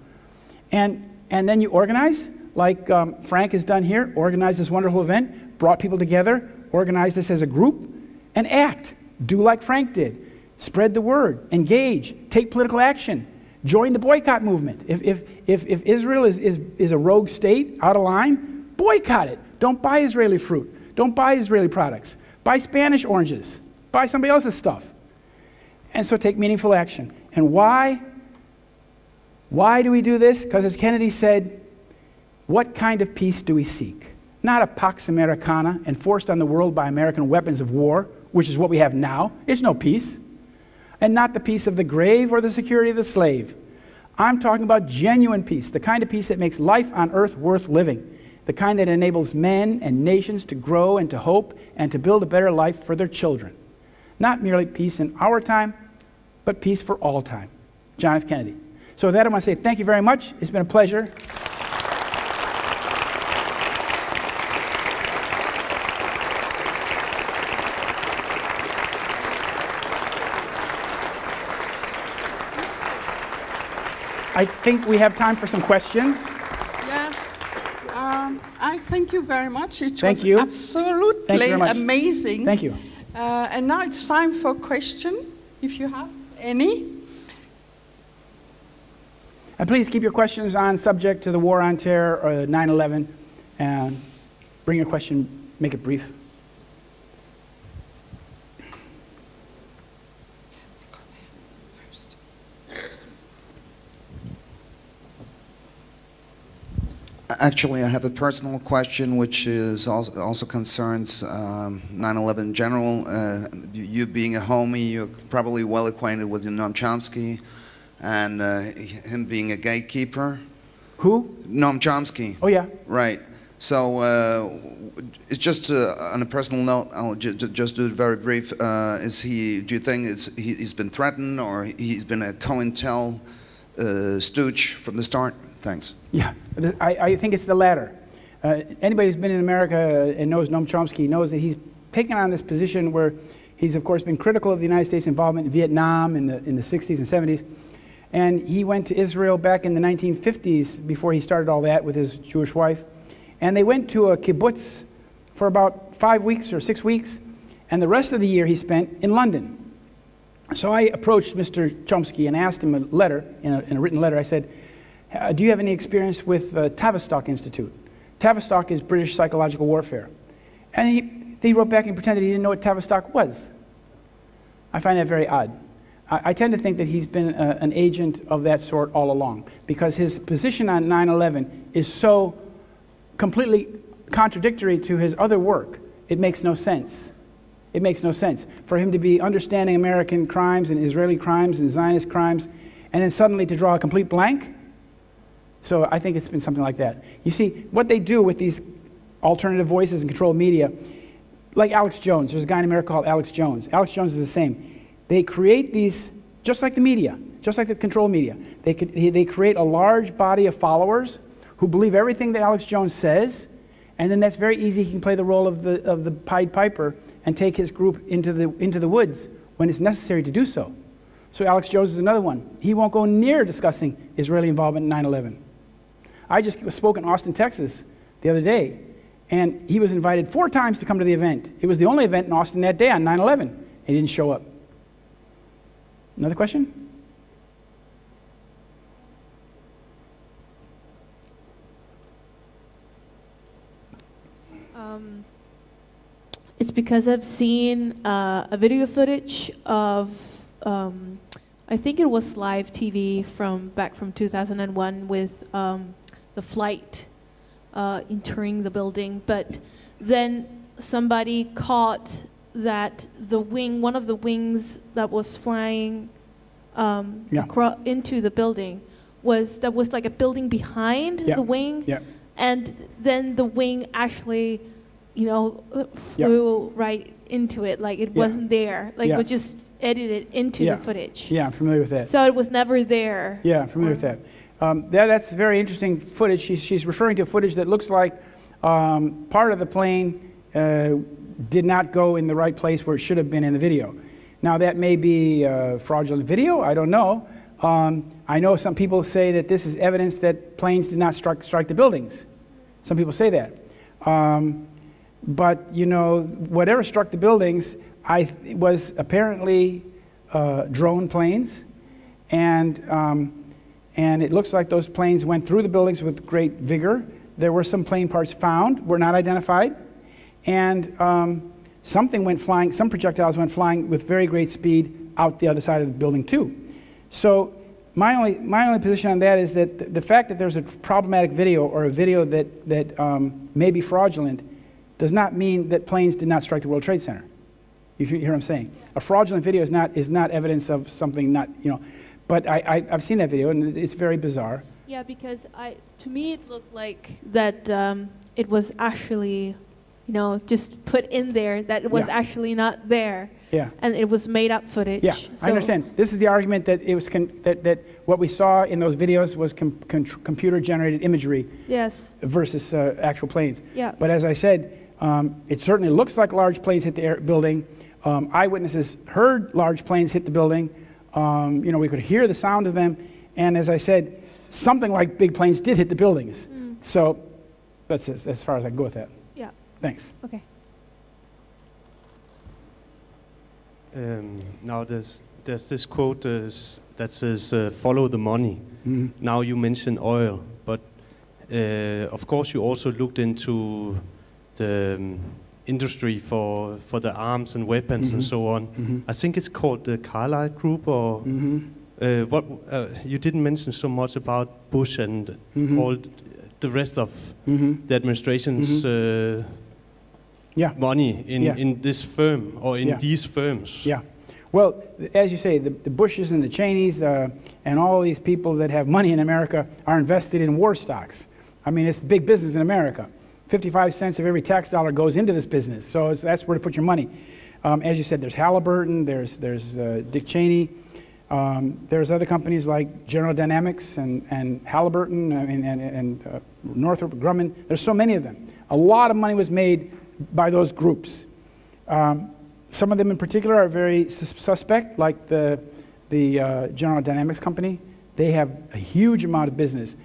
And then you organize, like Frank has done here, organize this wonderful event, brought people together, organize this as a group, and act. Do like Frank did. Spread the word, engage, take political action, join the boycott movement. If Israel is a rogue state, out of line, boycott it. Don't buy Israeli fruit. Don't buy Israeli products. Buy Spanish oranges. Buy somebody else's stuff. And so take meaningful action. And why? Why do we do this? Because as Kennedy said, what kind of peace do we seek? Not a Pax Americana enforced on the world by American weapons of war, which is what we have now. It's no peace. And not the peace of the grave or the security of the slave. I'm talking about genuine peace, the kind of peace that makes life on earth worth living, the kind that enables men and nations to grow and to hope and to build a better life for their children. Not merely peace in our time, but peace for all time. John F. Kennedy. So with that, I want to say thank you very much. It's been a pleasure. I think we have time for some questions. Yeah, I thank you very much. It Thank was you. absolutely Thank you very much. amazing. Thank you. And now it's time for question, if you have any. And please keep your questions on subject to the war on terror or 9/11, and bring your question, make it brief. Actually, I have a personal question, which is also concerns 9/11 in general. You being a homie, you're probably well acquainted with Noam Chomsky, and him being a gatekeeper. Who? Noam Chomsky. Oh yeah. Right. So it's just on a personal note. I'll just do it very brief. Do you think he's been threatened, or he's been a COINTEL stooge from the start? Thanks. Yeah, I think it's the latter. Anybody who's been in America and knows Noam Chomsky knows that he's taken on this position where he's, of course, been critical of the United States involvement in Vietnam in the 60s and 70s. And he went to Israel back in the 1950s before he started all that with his Jewish wife. And they went to a kibbutz for about 5 weeks or 6 weeks. And the rest of the year he spent in London. So I approached Mr. Chomsky and asked him a letter, in a written letter. I said, do you have any experience with the Tavistock Institute? Tavistock is British psychological warfare. And he wrote back and pretended he didn't know what Tavistock was. I find that very odd. I tend to think that he's been an agent of that sort all along, because his position on 9/11 is so completely contradictory to his other work. It makes no sense. It makes no sense for him to be understanding American crimes and Israeli crimes and Zionist crimes, and then suddenly to draw a complete blank. So I think it's been something like that. You see, what they do with these alternative voices and controlled media, like Alex Jones. There's a guy in America called Alex Jones. Alex Jones is the same. They create these, just like the media, just like the controlled media. They create a large body of followers who believe everything that Alex Jones says, and then that's very easy. He can play the role of the Pied Piper and take his group into the woods when it's necessary to do so. So Alex Jones is another one. He won't go near discussing Israeli involvement in 9/11. I just spoke in Austin, Texas the other day, and he was invited 4 times to come to the event. It was the only event in Austin that day on 9/11. He didn't show up. Another question? It's because I've seen a video footage of, I think it was live TV back from 2001 with the flight entering the building, but then somebody caught that one of the wings that was flying into the building was like a building behind the wing, and then the wing actually, flew right into it, like it wasn't there, like it was just edited into the footage. Yeah, I'm familiar with that. So it was never there. Yeah, I'm familiar with that. That's very interesting footage. She's referring to footage that looks like part of the plane did not go in the right place where it should have been in the video. Now that may be fraudulent video, I don't know. I know some people say that this is evidence that planes did not strike the buildings. Some people say that. But whatever struck the buildings, was apparently drone planes, and it looks like those planes went through the buildings with great vigor. There were some plane parts found, were not identified, and something went flying, some projectiles went flying with very great speed out the other side of the building too. So my only position on that is that the fact that there's a problematic video, or a video that may be fraudulent, does not mean that planes did not strike the World Trade Center. You hear what I'm saying? A fraudulent video is not evidence of something not, but I've seen that video, and it's very bizarre. Yeah, because to me it looked like that it was actually, just put in there, that it was actually not there. Yeah. And it was made up footage. Yeah, so I understand. This is the argument that it was that what we saw in those videos was computer generated imagery. Yes. Versus actual planes. Yeah. But as I said, it certainly looks like large planes hit the building. Eyewitnesses heard large planes hit the building. We could hear the sound of them. And as I said, something like big planes did hit the buildings. So that's as far as I can go with that. Yeah. Thanks. Okay. Now there's this quote that says, follow the money. Mm-hmm. Now you mention oil, but of course you also looked into the industry for the arms and weapons mm-hmm. and so on. Mm-hmm. I think it's called the Carlyle Group, or mm-hmm. You didn't mention so much about Bush and mm-hmm. all the rest of mm-hmm. the administration's mm-hmm. money in this firm or in these firms. Yeah. Well, as you say, the Bushes and the Cheneys and all these people that have money in America are invested in war stocks. I mean, it's big business in America. 55 cents of every tax dollar goes into this business, so that's where to put your money. As you said, there's Halliburton, there's Dick Cheney, there's other companies like General Dynamics and Halliburton and Northrop Grumman. There's so many of them. A lot of money was made by those groups. Some of them in particular are very suspect, like the General Dynamics company. They have a huge amount of business.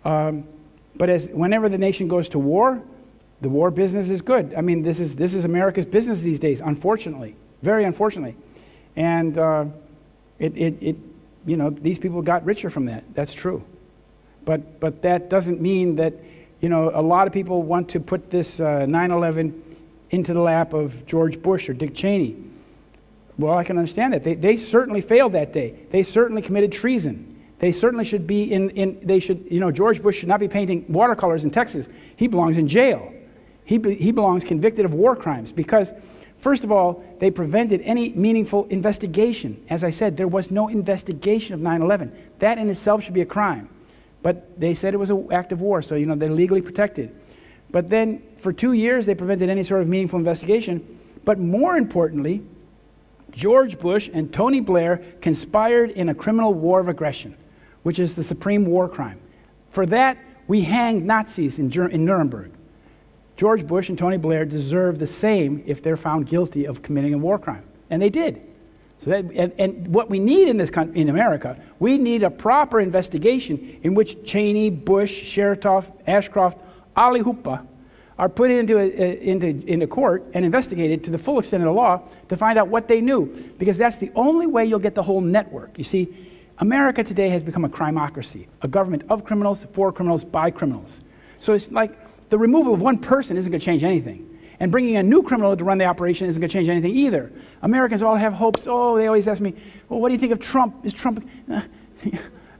But whenever the nation goes to war, the war business is good. I mean, this is America's business these days, unfortunately, very unfortunately. And you know, these people got richer from that. That's true. But that doesn't mean that, you know, a lot of people want to put this 9/11 into the lap of George Bush or Dick Cheney. Well, I can understand it. They certainly failed that day. They certainly committed treason. They certainly should be you know, George Bush should not be painting watercolors in Texas. He belongs in jail. He belongs convicted of war crimes because, first of all, they prevented any meaningful investigation. As I said, there was no investigation of 9/11. That in itself should be a crime. But they said it was an act of war, so, you know, they're legally protected. But then for 2 years, they prevented any sort of meaningful investigation. But more importantly, George Bush and Tony Blair conspired in a criminal war of aggression, which is the supreme war crime. For that, we hanged Nazis in Nuremberg. George Bush and Tony Blair deserve the same if they're found guilty of committing a war crime. And they did. So and what we need in this country, in America, we need a proper investigation in which Cheney, Bush, Chertoff, Ashcroft, Ali Hoopa are put into court and investigated to the full extent of the law to find out what they knew. Because that's the only way you'll get the whole network. You see, America today has become a crimocracy, a government of criminals, for criminals, by criminals. So it's like the removal of one person isn't going to change anything. And bringing a new criminal to run the operation isn't going to change anything either. Americans all have hopes. Oh, they always ask me, well, what do you think of Trump? Is Trump...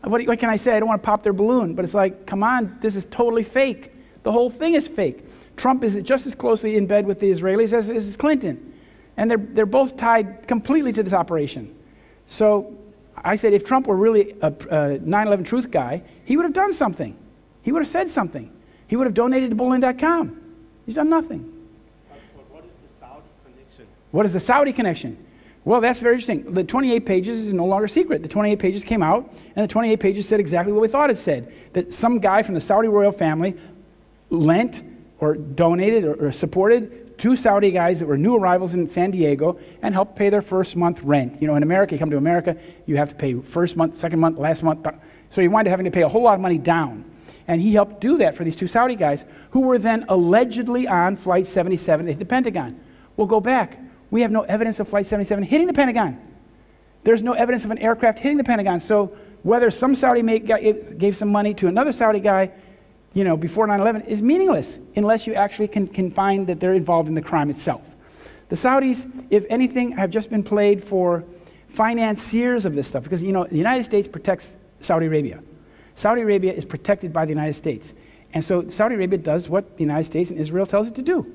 what can I say? I don't want to pop their balloon. But it's like, come on, this is totally fake. The whole thing is fake. Trump is just as closely in bed with the Israelis as Clinton. And they're both tied completely to this operation. So I said if Trump were really a 9/11 truth guy, he would have done something. He would have said something. He would have donated to Bowling.com. He's done nothing. What is the Saudi connection? What is the Saudi connection? Well, that's very interesting. The 28 pages is no longer secret. The 28 pages came out, and the 28 pages said exactly what we thought it said, that some guy from the Saudi royal family lent or donated or supported 2 Saudi guys that were new arrivals in San Diego and helped pay their first month rent. You know, in America, you come to America, you have to pay first month, second month, last month. So you wind up having to pay a whole lot of money down. And he helped do that for these 2 Saudi guys who were then allegedly on Flight 77 at the Pentagon. We'll go back. We have no evidence of Flight 77 hitting the Pentagon. There's no evidence of an aircraft hitting the Pentagon. So whether some Saudi gave some money to another Saudi guy, you know, before 9/11 is meaningless unless you actually can find that they're involved in the crime itself. The Saudis, if anything, have just been played for financiers of this stuff because, you know, the United States protects Saudi Arabia. Saudi Arabia is protected by the United States. And so Saudi Arabia does what the United States and Israel tells it to do,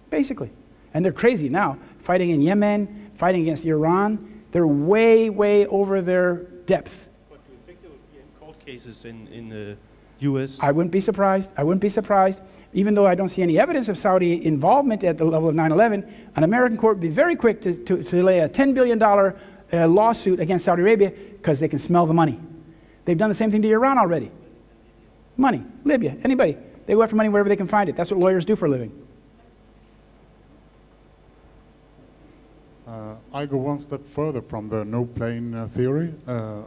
basically. And they're crazy now, fighting in Yemen, fighting against Iran. They're way, way over their depth. But do you think there would be any court cases in the U.S.? I wouldn't be surprised. I wouldn't be surprised. Even though I don't see any evidence of Saudi involvement at the level of 9/11, an American court would be very quick to lay a $10 billion lawsuit against Saudi Arabia because they can smell the money. They've done the same thing to Iran already. Money, Libya, anybody. They go after money wherever they can find it. That's what lawyers do for a living. I go one step further from the no-plane theory.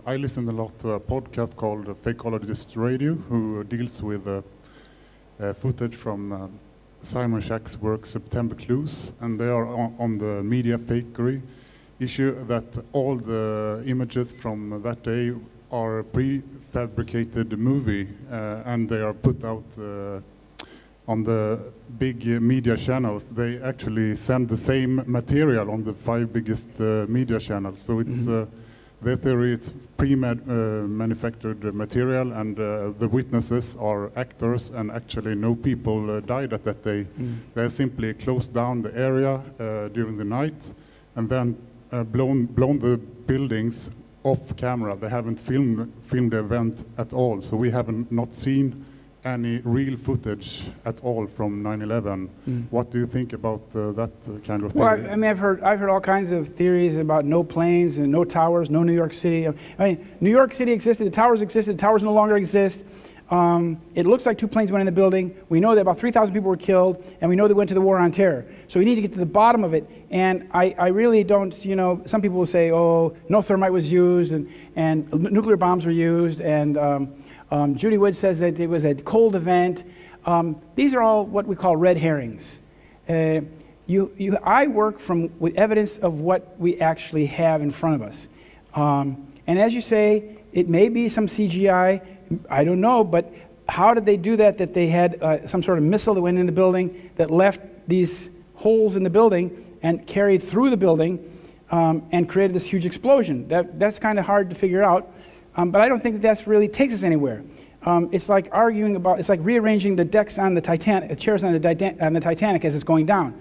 I listen a lot to a podcast called Fakeologist Radio, who deals with footage from Simon Shack's work, September Clues, and they are on the media fakery issue that all the images from that day are prefabricated movie, and they are put out on the big media channels. They actually send the same material on the 5 biggest media channels. So it's their theory, it's pre-manufactured material, and the witnesses are actors, and actually no people died at that day. They simply closed down the area during the night, and then blown the buildings off camera. They haven't filmed the event at all, so we haven't not seen any real footage at all from 9/11. What do you think about that kind of theory? Well, I mean, I've heard all kinds of theories about no planes and no towers, no New York City. I mean, New York City existed, the towers existed, the towers no longer exist. It looks like 2 planes went in the building. We know that about 3,000 people were killed, and we know they went to the war on terror. So we need to get to the bottom of it. And I really don't, you know, some people will say, oh, no thermite was used, and nuclear bombs were used, and Judy Wood says that it was a cold event. These are all what we call red herrings. I work with evidence of what we actually have in front of us. And as you say, it may be some CGI, I don't know, but how did they do that they had some sort of missile that went in the building that left these holes in the building and carried through the building and created this huge explosion? That's kind of hard to figure out. But I don't think that really takes us anywhere. It's like it's like rearranging the decks on the Titanic, the chairs on the Titanic as it's going down.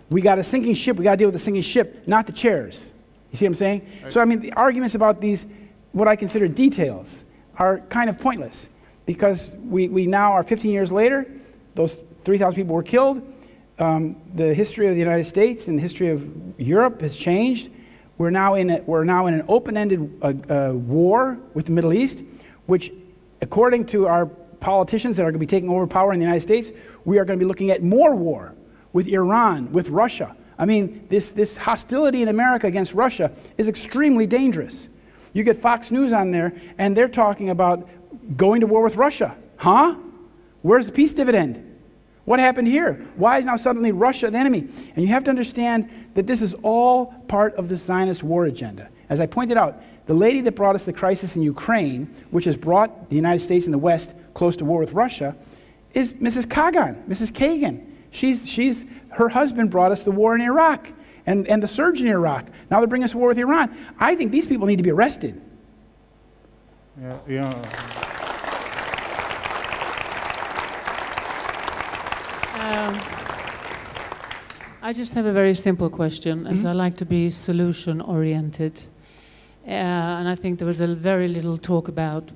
We got a sinking ship, we got to deal with the sinking ship, not the chairs. You see what I'm saying? So I mean, the arguments about these, what I consider details, are kind of pointless, because we now are 15 years later, those 3,000 people were killed. The history of the United States and the history of Europe has changed. We're now in an open-ended war with the Middle East, which, according to our politicians that are going to be taking over power in the United States, we are going to be looking at more war with Iran, with Russia. I mean, this hostility in America against Russia is extremely dangerous. You get Fox News on there, and they're talking about going to war with Russia. Huh? Where's the peace dividend? What happened here? Why is now suddenly Russia the enemy? And you have to understand that this is all part of the Zionist war agenda. As I pointed out, the lady that brought us the crisis in Ukraine, which has brought the United States and the West close to war with Russia, is Mrs. Kagan. Her husband brought us the war in Iraq and the surge in Iraq. Now they're bringing us a war with Iran. I think these people need to be arrested. Yeah. I just have a very simple question, as I like to be solution-oriented. And I think there was a very little talk about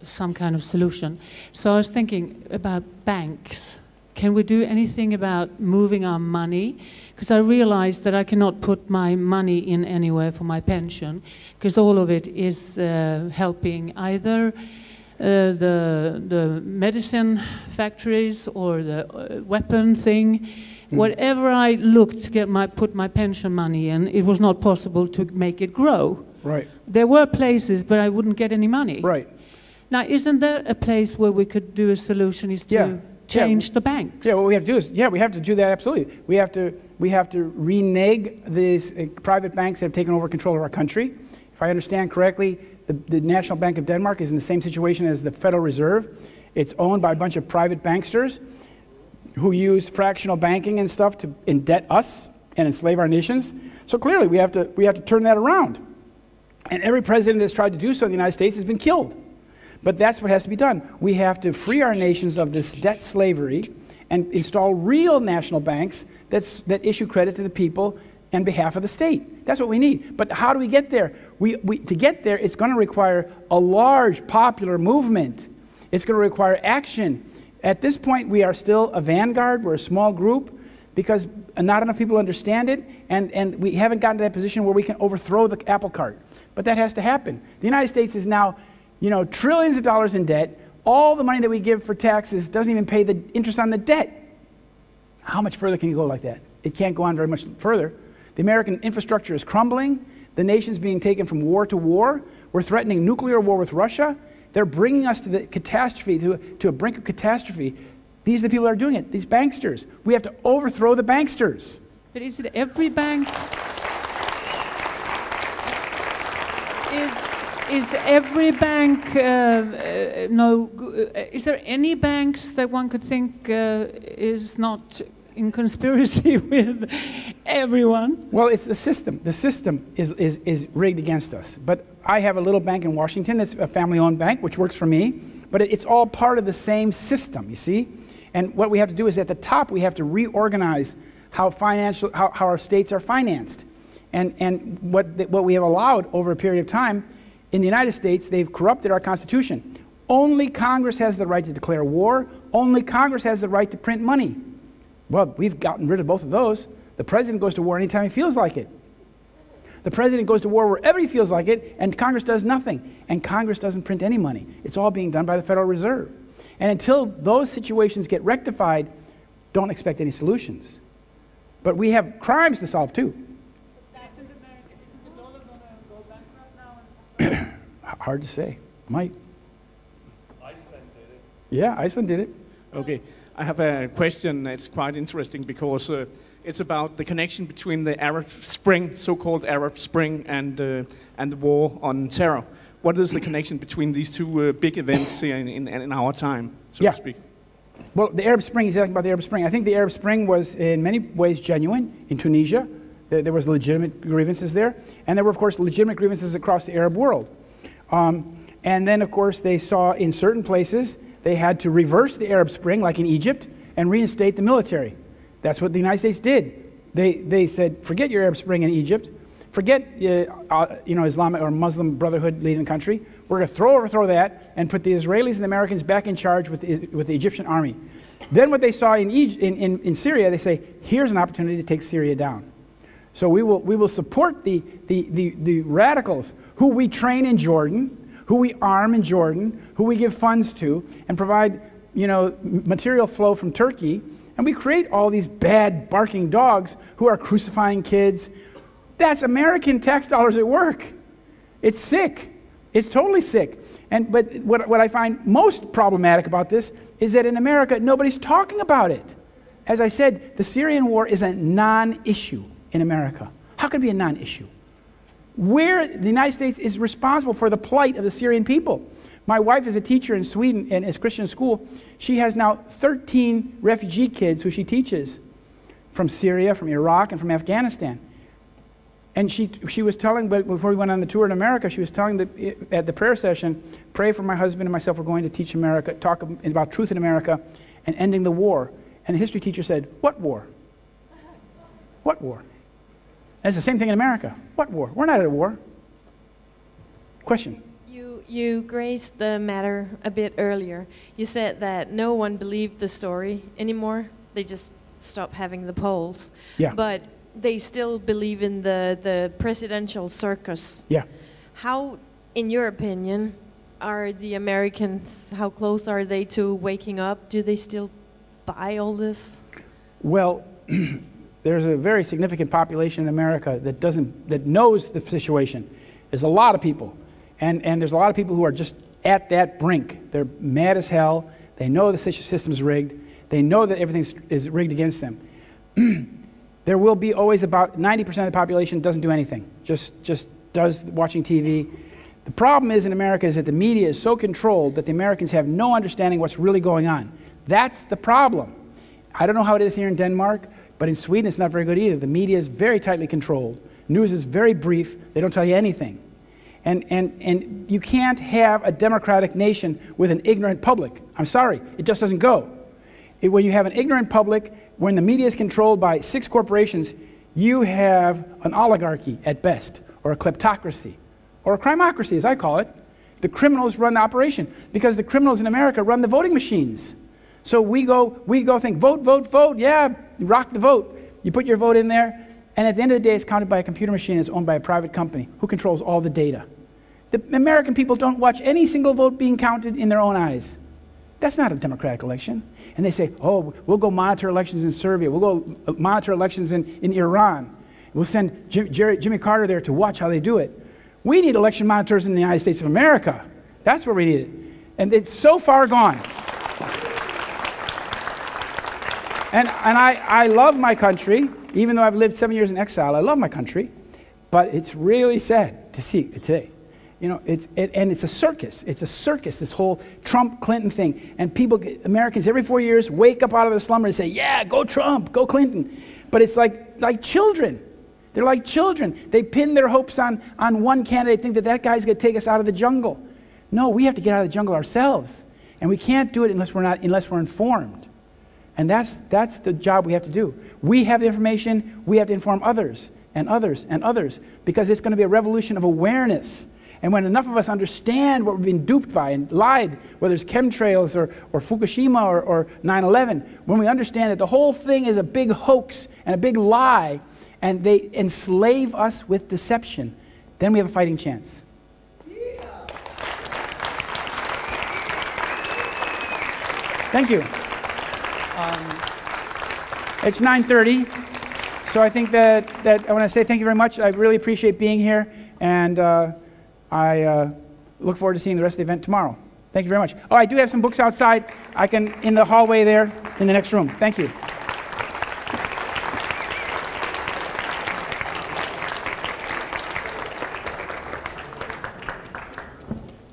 some kind of solution. So I was thinking about banks. Can we do anything about moving our money? Because I realized that I cannot put my money in anywhere for my pension, because all of it is helping either the medicine factories or the weapon thing. Whatever I looked to put my pension money in, it was not possible to make it grow. Right. There were places, but I wouldn't get any money. Right. Now, isn't there a place where we could do a solution is to change the banks? Yeah, what we have to do is, we have to do that, absolutely. We have to renege these private banks that have taken over control of our country. If I understand correctly, the National Bank of Denmark is in the same situation as the Federal Reserve. It's owned by a bunch of private banksters who use fractional banking and stuff to indebt us and enslave our nations. So clearly we have to turn that around. And every president that's tried to do so in the United States has been killed. But that's what has to be done. We have to free our nations of this debt slavery and install real national banks that issue credit to the people on behalf of the state. That's what we need. But how do we get there? To get there, it's going to require a large popular movement. It's going to require action. At this point, we are still a vanguard. We're a small group because not enough people understand it, and we haven't gotten to that position where we can overthrow the apple cart. But that has to happen. The United States is now, trillions of dollars in debt. All the money that we give for taxes doesn't even pay the interest on the debt. How much further can you go like that? It can't go on very much further. The American infrastructure is crumbling. The nation's being taken from war to war. We're threatening nuclear war with Russia. They're bringing us to the catastrophe, to a brink of catastrophe. These are the people that are doing it, these banksters. We have to overthrow the banksters. But is it every bank? Is every bank, is there any banks that one could think is not in conspiracy with everyone? Well, it's the system. The system is rigged against us. But I have a little bank in Washington that's a family-owned bank, which works for me. But it's all part of the same system, you see? And what we have to do is at the top, we have to reorganize how our states are financed. And what we have allowed over a period of time, in the United States, they've corrupted our Constitution. Only Congress has the right to declare war. Only Congress has the right to print money. Well, we've gotten rid of both of those. The president goes to war anytime he feels like it. The president goes to war wherever he feels like it, and Congress does nothing. And Congress doesn't print any money. It's all being done by the Federal Reserve. And until those situations get rectified, don't expect any solutions. But we have crimes to solve, too. Hard to say. Might. Iceland did it. Yeah, Iceland did it. Okay. I have a question that's quite interesting because it's about the connection between the Arab Spring, so-called Arab Spring, and the war on terror. What is the connection between these two big events here in our time, so to speak? Well, the Arab Spring, he's asking about the Arab Spring. I think the Arab Spring was in many ways genuine in Tunisia. There was legitimate grievances there. And there were, of course, legitimate grievances across the Arab world. And then, of course, they saw in certain places they had to reverse the Arab Spring, like in Egypt, and reinstate the military. That's what the United States did. They said, forget your Arab Spring in Egypt. Forget Islamic or Muslim Brotherhood leading the country. We're going to overthrow that and put the Israelis and the Americans back in charge with the Egyptian army. Then what they saw in Syria, they say, here's an opportunity to take Syria down. So we will support the radicals who we train in Jordan, who we arm in Jordan, who we give funds to, and provide material flow from Turkey. And we create all these bad barking dogs who are crucifying kids. That's American tax dollars at work. It's sick. It's totally sick. But what I find most problematic about this is that in America, nobody's talking about it. As I said, the Syrian war is a non-issue in America. How can it be a non-issue? Where the United States is responsible for the plight of the Syrian people. My wife is a teacher in Sweden and is Christian school. She has now 13 refugee kids who she teaches from Syria, from Iraq, and from Afghanistan. And she was telling, but before we went on the tour in America, she was telling at the prayer session, pray for my husband and myself. We're going to teach America, talk about truth in America and ending the war. And the history teacher said, what war? What war? And it's the same thing in America. What war? We're not at a war. Question. You grazed the matter a bit earlier. You said that no one believed the story anymore. They just stopped having the polls. Yeah. But they still believe in the presidential circus. Yeah. How, in your opinion, are the Americans, how close are they to waking up? Do they still buy all this? Well, there's a very significant population in America that knows the situation. There's a lot of people. And there's a lot of people who are just at that brink. They're mad as hell. They know the system's rigged. They know that everything is rigged against them. There will be always about 90% of the population doesn't do anything, just does watching TV. The problem is in America is that the media is so controlled that the Americans have no understanding what's really going on. That's the problem. I don't know how it is here in Denmark, but in Sweden it's not very good either. The media is very tightly controlled. News is very brief. They don't tell you anything. And you can't have a democratic nation with an ignorant public. I'm sorry, it just doesn't go. When you have an ignorant public, when the media is controlled by 6 corporations, you have an oligarchy at best, or a kleptocracy, or a crimocracy, as I call it. The criminals run the operation, because the criminals in America run the voting machines. So we go think, vote, vote, vote, yeah, rock the vote. You put your vote in there, and at the end of the day, it's counted by a computer machine that's owned by a private company who controls all the data. The American people don't watch any single vote being counted in their own eyes. That's not a democratic election. And they say, oh, we'll go monitor elections in Serbia. We'll go monitor elections in Iran. We'll send Jimmy Carter there to watch how they do it. We need election monitors in the United States of America. That's where we need it. And it's so far gone. And I love my country, even though I've lived 7 years in exile. I love my country. But it's really sad to see it today. You know, and it's a circus. It's a circus, this whole Trump-Clinton thing. And people, Americans, every 4 years, wake up out of their slumber and say, yeah, go Trump, go Clinton. But it's like children. They're like children. They pin their hopes on one candidate, think that guy's going to take us out of the jungle. No, we have to get out of the jungle ourselves. And we can't do it unless we're informed. And that's the job we have to do. We have the information, we have to inform others, and others, and others, because it's going to be a revolution of awareness. And when enough of us understand what we've been duped by and lied, whether it's chemtrails or Fukushima or 9/11, when we understand that the whole thing is a big hoax and a big lie, and they enslave us with deception, then we have a fighting chance. Thank you. It's 9:30, so I think that I want to say thank you very much. I really appreciate being here, and I look forward to seeing the rest of the event tomorrow. Thank you very much. Oh, I do have some books outside. I can, in the hallway there, in the next room. Thank you.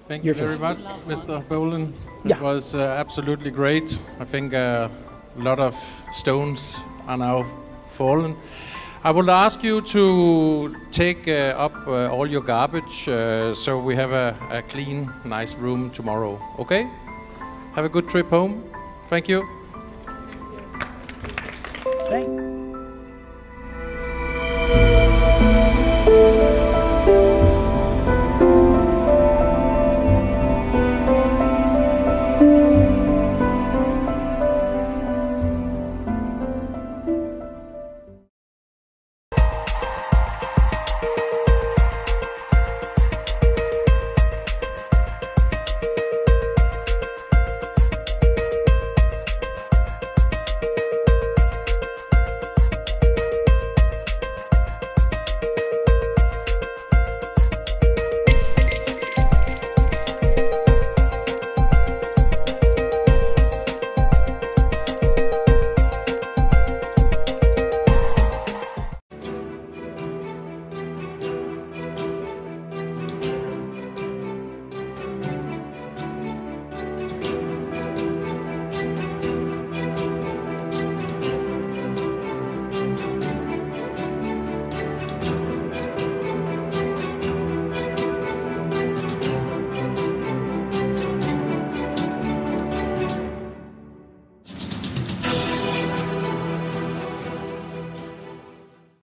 Thank you very much, Mr. Bollyn. It was absolutely great. I think a lot of stones are now fallen. I will ask you to take up all your garbage so we have a clean, nice room tomorrow. Okay? Have a good trip home. Thank you.